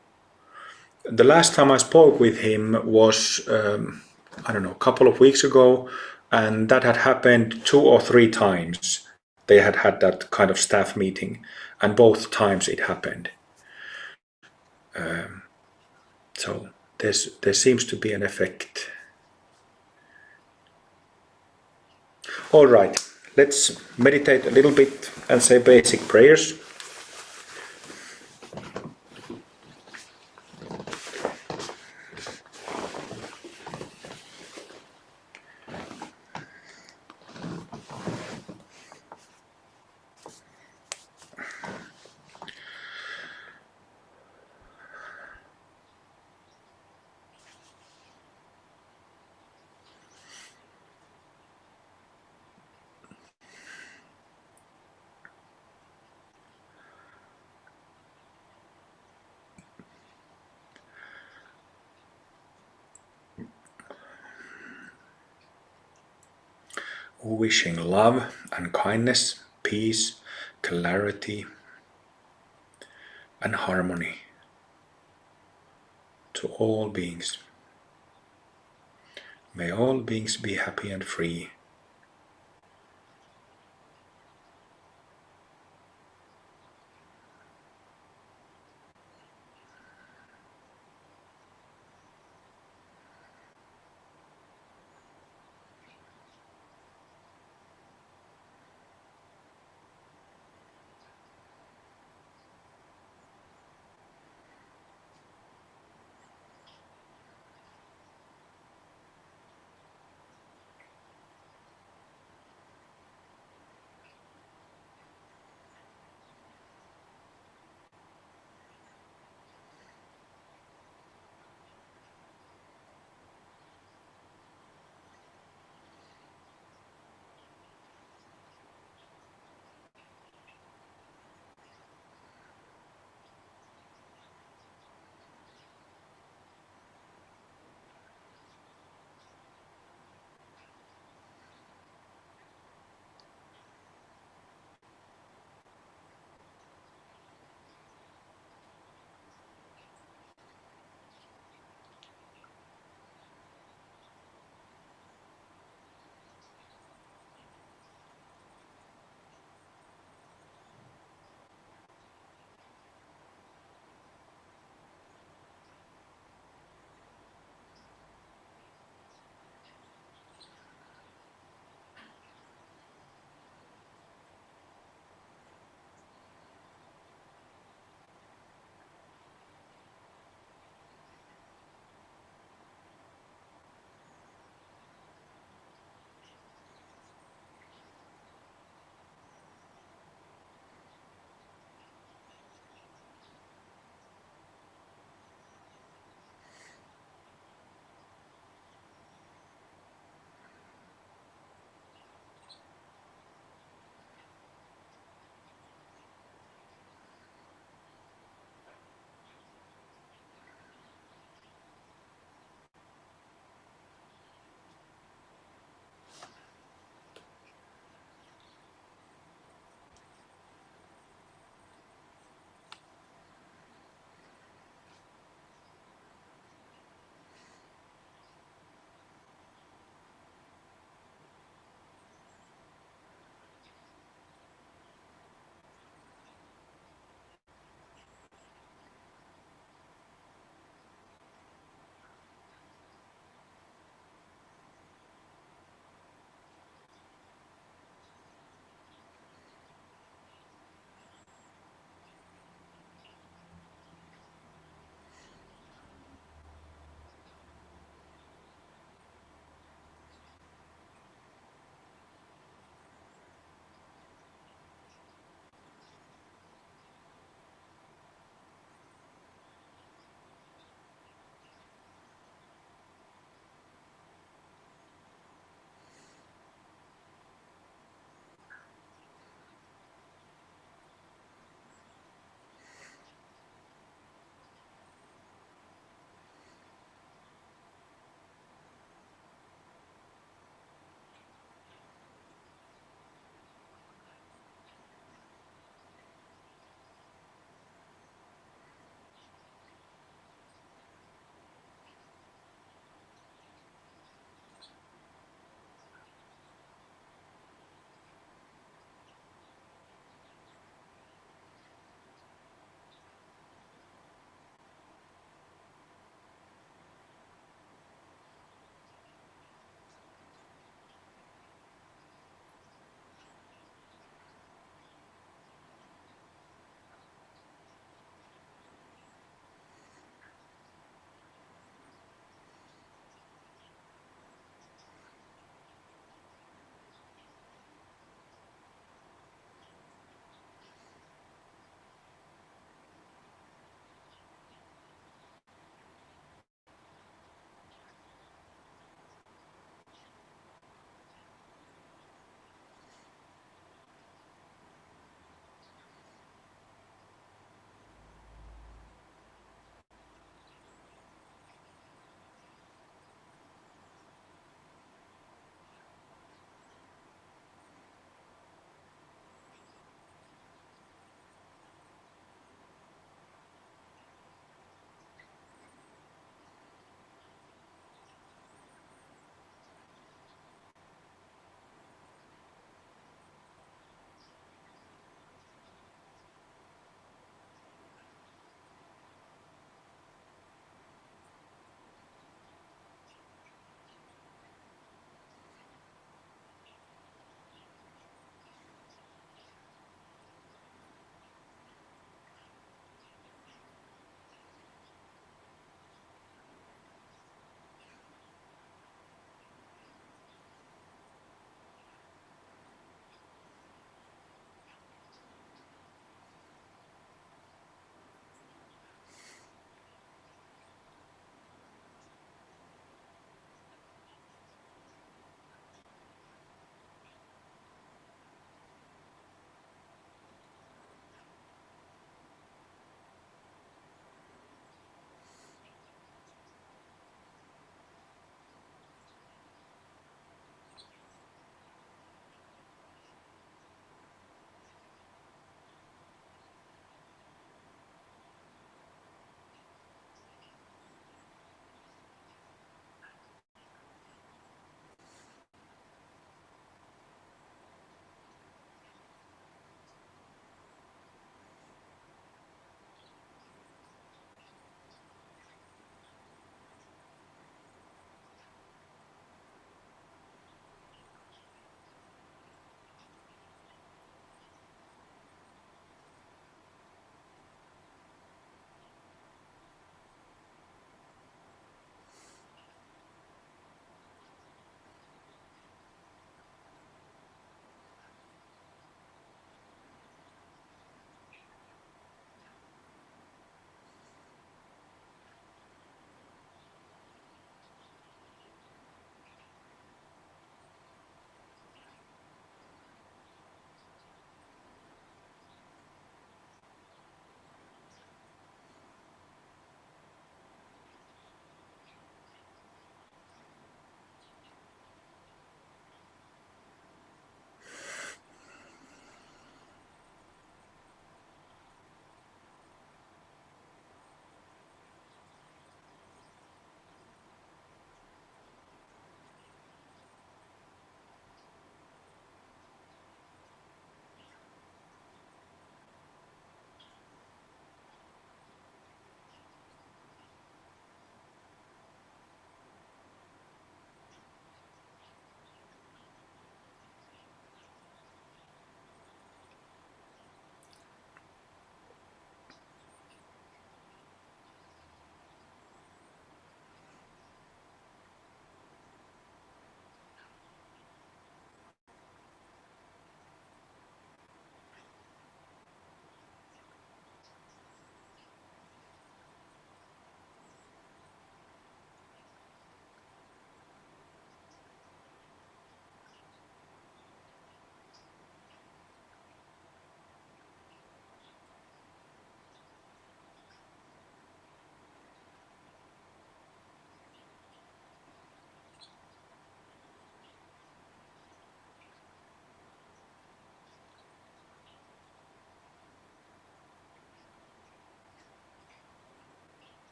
The last time I spoke with him was, I don't know, a couple of weeks ago, and that had happened 2 or 3 times. They had had that kind of staff meeting, and both times it happened. So there seems to be an effect. All right, let's meditate a little bit and say basic prayers. Wishing love and kindness, peace, clarity, and harmony to all beings. May all beings be happy and free.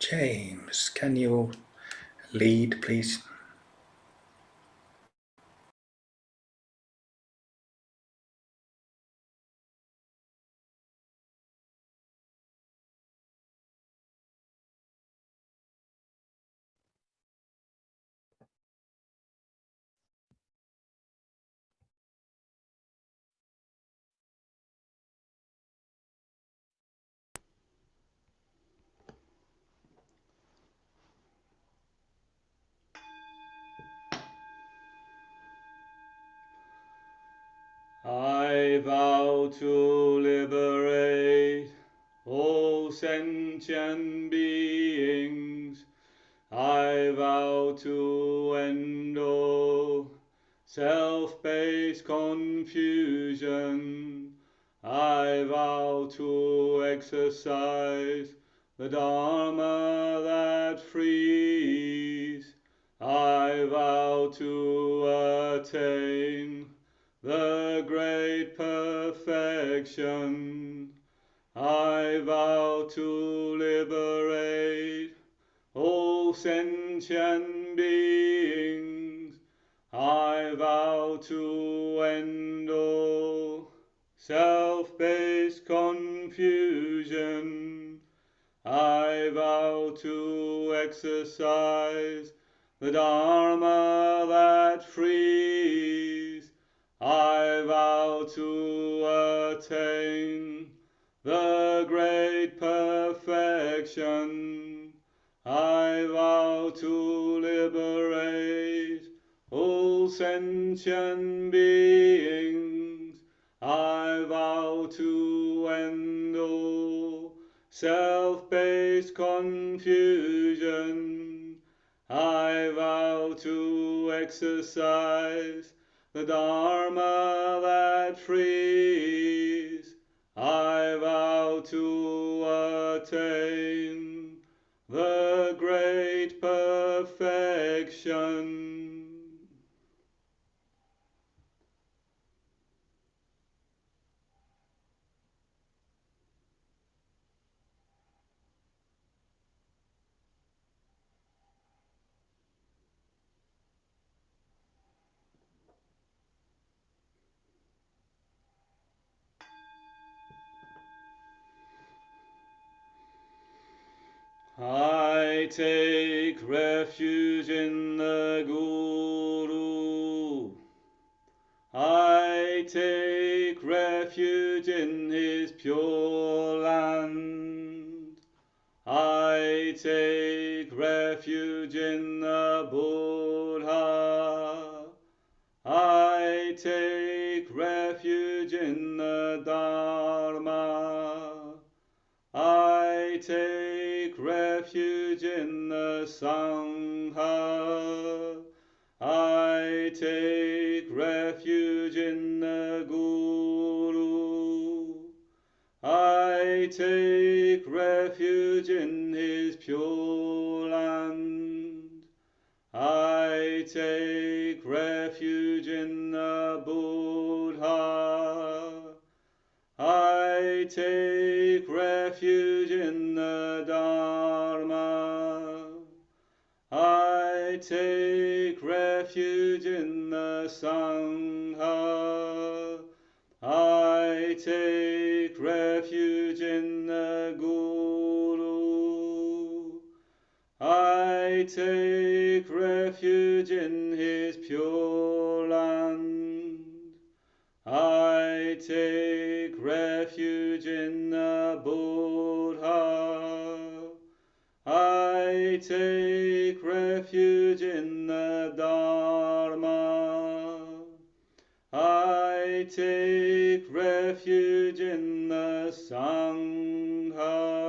James, can you lead, please? I vow to liberate all sentient beings. I vow to end all self-based confusion. I vow to exercise the Dharma that frees. I vow to attain the great perfection. I vow to liberate all sentient beings. I vow to end all self-based confusion. I vow to exercise the Dharma that frees. I vow to attain the great perfection. I vow to liberate all sentient beings. I vow to end all self-based confusion. I vow to exercise the Dharma that frees. I vow to attain the great perfection. I take refuge in the Guru. I take refuge in his pure land. I take refuge in the Buddha. I take refuge in the Dharma. I take refuge in the Sangha. I take refuge in the Guru. I take refuge in his pure land. I take refuge in the Buddha. I take refuge in the Dharma. I take refuge in the Sangha. I take refuge in the Guru. I take refuge in his pure land. I take refuge in the Buddha. I take refuge in the Dharma. I take refuge in the Sangha.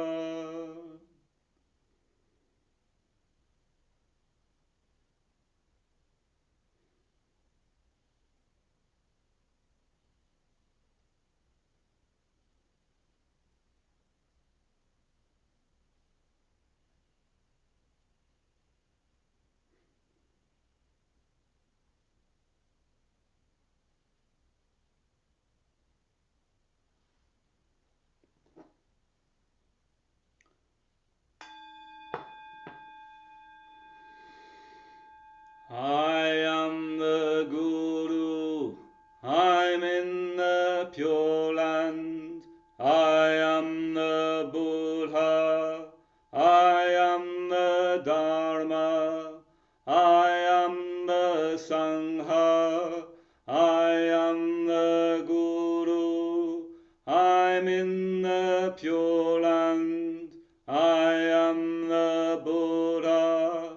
the Dharma, I am the Sangha, I am the Guru, I'm in the Pure Land, I am the Buddha,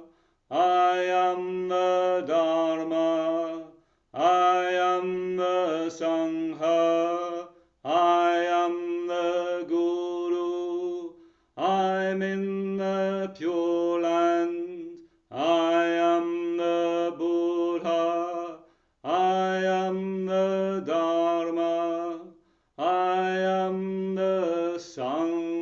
I am the Dharma, I am the Sangha, I am the Guru, I'm in the Pure Land, I am the Buddha, I am the Dharma, I am the Sangha.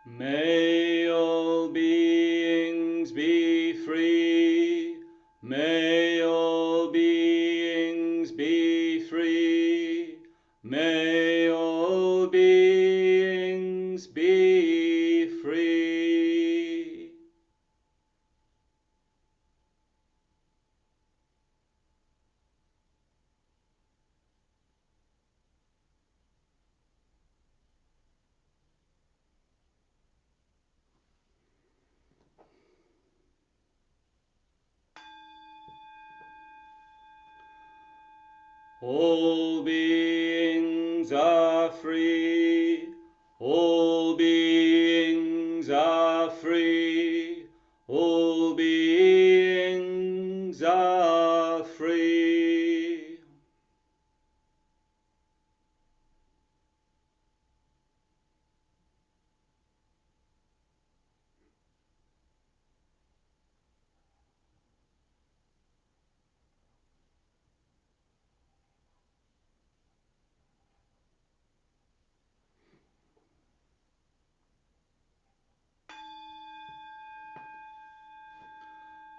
May all beings be free. May all beings be free. May all beings be free. All beings are free. All beings are free. All beings are free.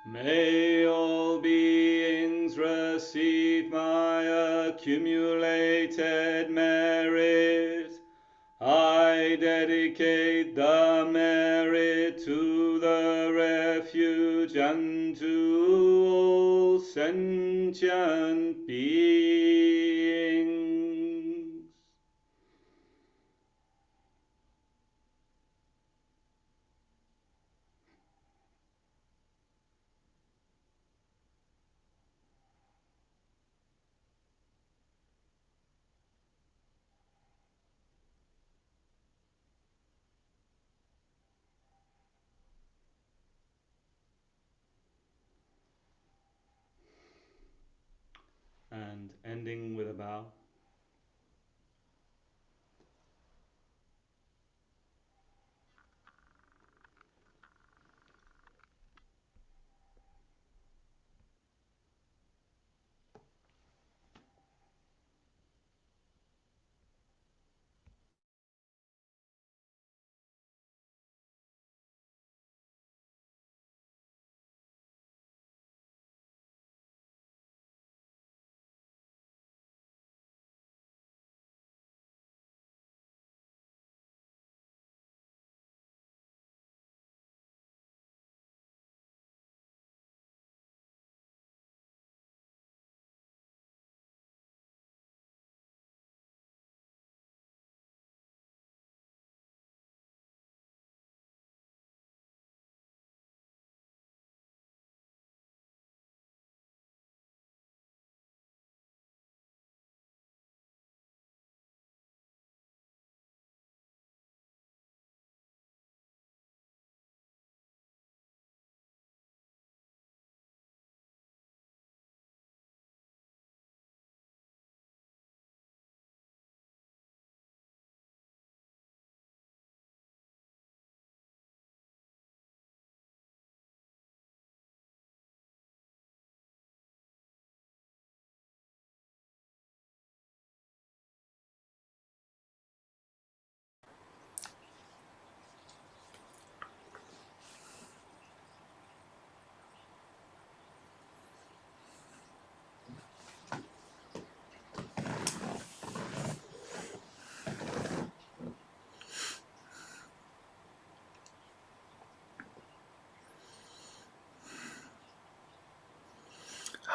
May all beings receive my accumulated merit. I dedicate the merit to the refuge and to all sentient beings. And ending with a bow.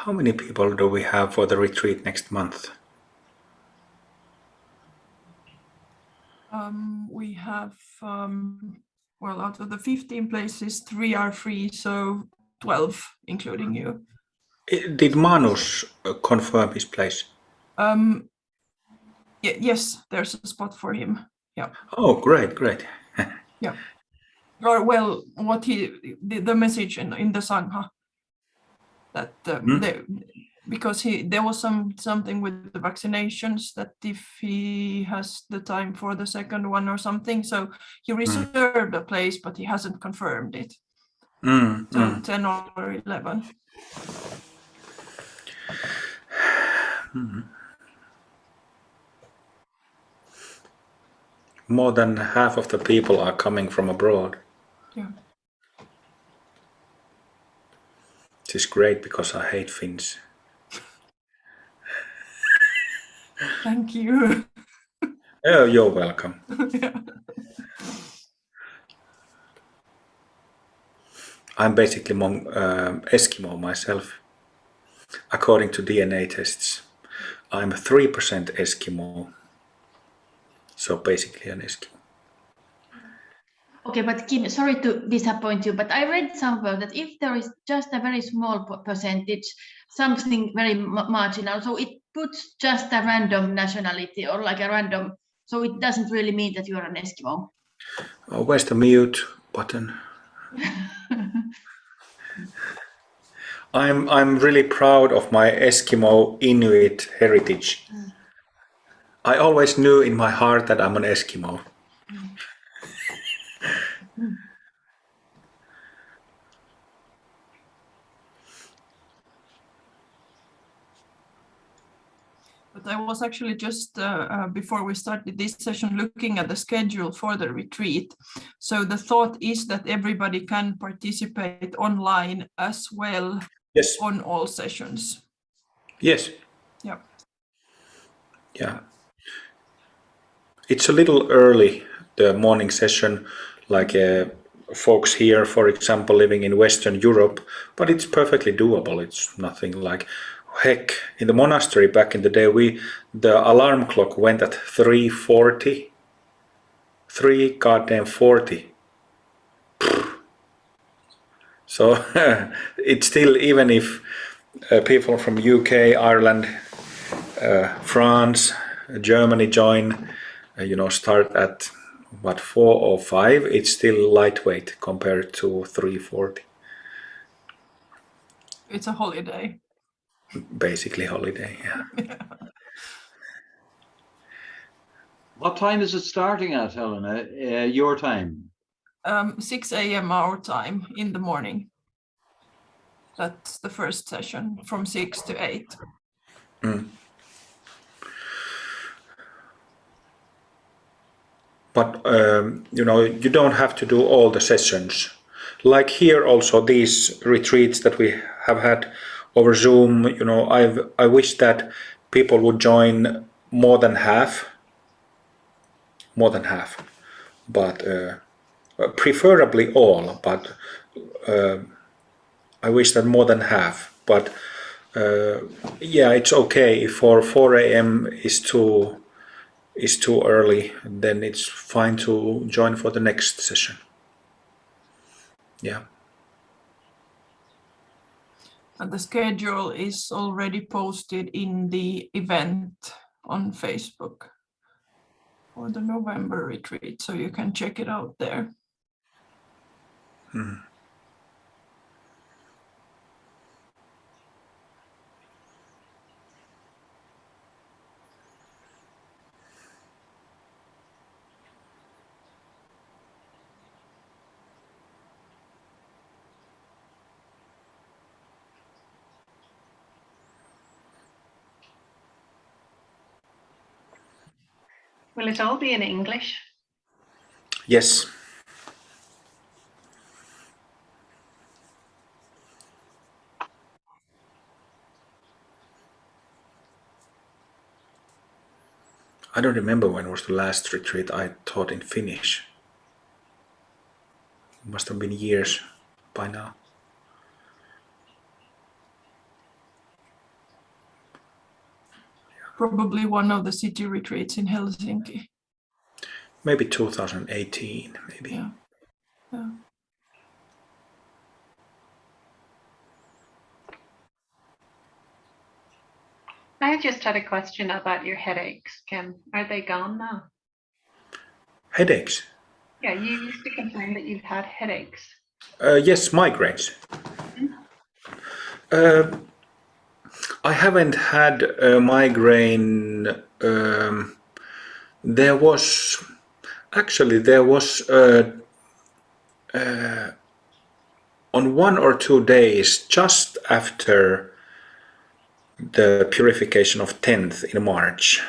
How many people do we have for the retreat next month? We have, well, out of the 15 places, 3 are free, so 12, including you. Did Manus confirm his place? Yes, there's a spot for him. Yeah. Oh, great, great. Yeah. Or well, what the message in the Sangha that because there was something with the vaccinations that if he has the time for the second one or something, so he reserved a place, but he hasn't confirmed it. So 10 or 11. More than half of the people are coming from abroad. Yeah. It is great because I hate Finns. Thank you. Oh, you're welcome. Yeah. I'm basically Eskimo myself. According to DNA tests, I'm 3% Eskimo. So basically an Eskimo. Okay, but Kim, sorry to disappoint you, but I read somewhere that if there is just a very small percentage, something very marginal, so it puts just a random nationality or like a random, so it doesn't really mean that you are an Eskimo. Oh, where's the mute button? I'm really proud of my Eskimo Inuit heritage. I always knew in my heart that I'm an Eskimo. But I was actually just before we started this session looking at the schedule for the retreat. So the thought is that everybody can participate online as well. Yes. On all sessions. Yes. Yeah. Yeah. It's a little early, the morning session, like folks here, for example, living in Western Europe, but it's perfectly doable. It's nothing like, heck, in the monastery back in the day, the alarm clock went at 3:40. 3:40. So it's still, even if people from UK, Ireland, France, Germany join, start at what, 4 or 5, it's still lightweight compared to 3:40. It's a holiday. Basically holiday, yeah. What time is it starting at, Helena? Your time? 6 a.m. our time in the morning. That's the first session from 6 to 8. But you don't have to do all the sessions. Like here also, these retreats that we have had over Zoom, I wish that people would join more than half, but preferably all, but I wish that more than half. But yeah, it's okay if for 4 a.m. is too early, then it's fine to join for the next session. Yeah. And the schedule is already posted in the event on Facebook for the November retreat, so you can check it out there. Will it all be in English? Yes. I don't remember when was the last retreat I taught in Finnish. It must have been years by now. probably one of the city retreats in Helsinki. Maybe 2018, maybe. Yeah. Yeah. I just had a question about your headaches, Kim. Are they gone now? Headaches? Yeah, you used to complain that you've had headaches. Yes, migraines. I haven't had a migraine. There was on 1 or 2 days just after the purification of 10th in March,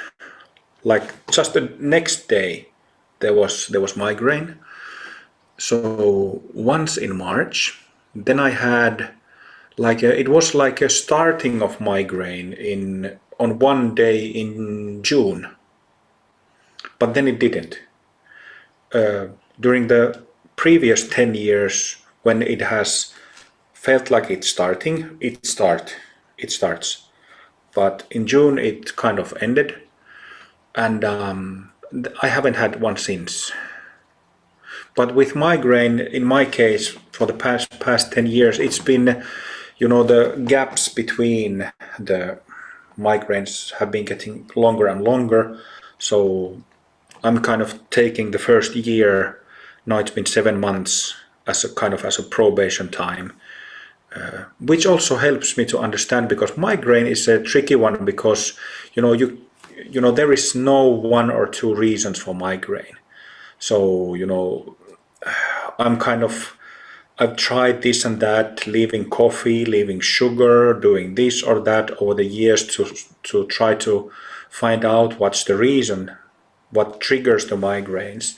like just the next day, there was migraine. So once in March, then I had it was like a starting of migraine on one day in June, but then it didn't. During the previous 10 years, when it has felt like it's starting, it starts. But in June it kind of ended, and I haven't had one since. But with migraine, in my case, for the past 10 years, it's been, the gaps between the migraines have been getting longer and longer. So I'm kind of taking the first year, now it's been 7 months, as a probation time, which also helps me to understand, because migraine is a tricky one, because there is no 1 or 2 reasons for migraine. So I've tried this and that, leaving coffee, leaving sugar, doing this or that over the years to try to find out what's the reason, what triggers the migraines.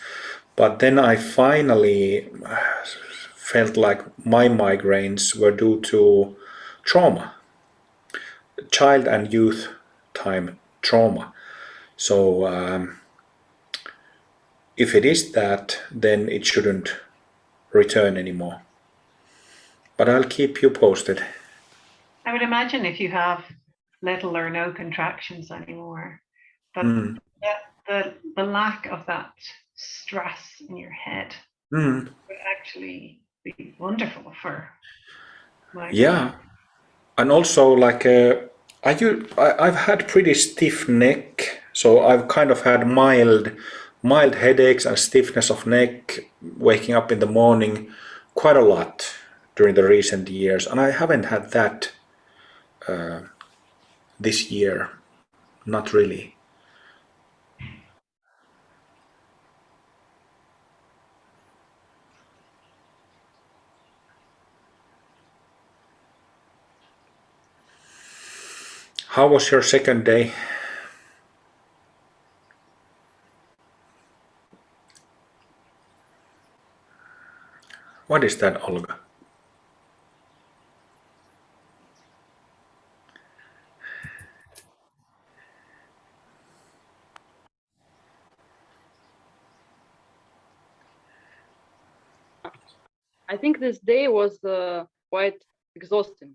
But then I finally felt like my migraines were due to trauma, child and youth time trauma. So if it is that, then it shouldn't return anymore. But I'll keep you posted. I would imagine if you have little or no contractions anymore, that the lack of that stress in your head would actually be wonderful for migraine. Yeah, and also I've had pretty stiff neck, so I've kind of had mild headaches and stiffness of neck, waking up in the morning quite a lot during the recent years, and I haven't had that this year, not really. How was your second day? What is that, Olga? I think this day was quite exhausting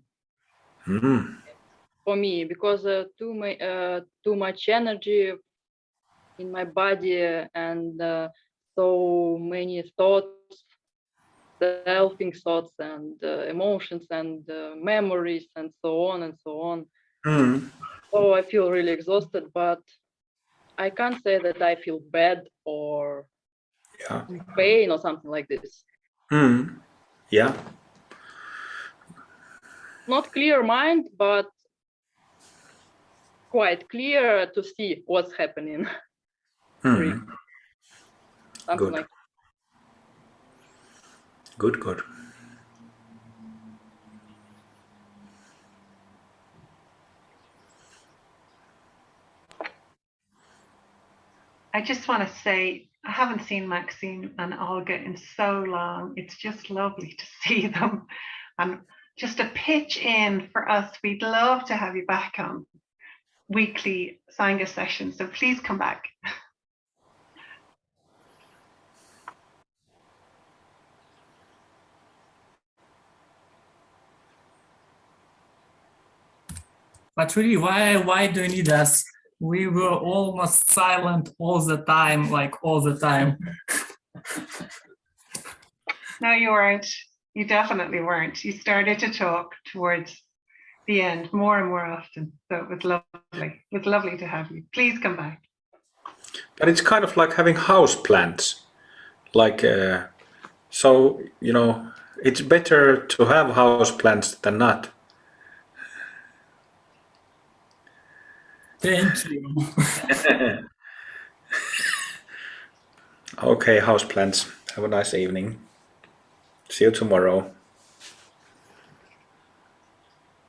for me, because too much energy in my body, and so many thoughts, selfing thoughts, and emotions, and memories, and so on and so on. So I feel really exhausted, but I can't say that I feel bad or pain or something like this. Yeah. Not clear mind, but quite clear to see what's happening. Something Good. like Good. I just want to say, I haven't seen Maxine and Olga in so long. It's just lovely to see them. And just a pitch in for us. We'd love to have you back on weekly Sangha sessions. So please come back. But really, why do you need us We were almost silent all the time, like all the time. No, you weren't. You definitely weren't. You started to talk towards the end more and more often. So it was lovely. It was lovely to have you. Please come back. But it's kind of like having house plants. Like, so, you know, it's better to have house plants than not. Thank you. Okay, house plants. Have a nice evening. See you tomorrow.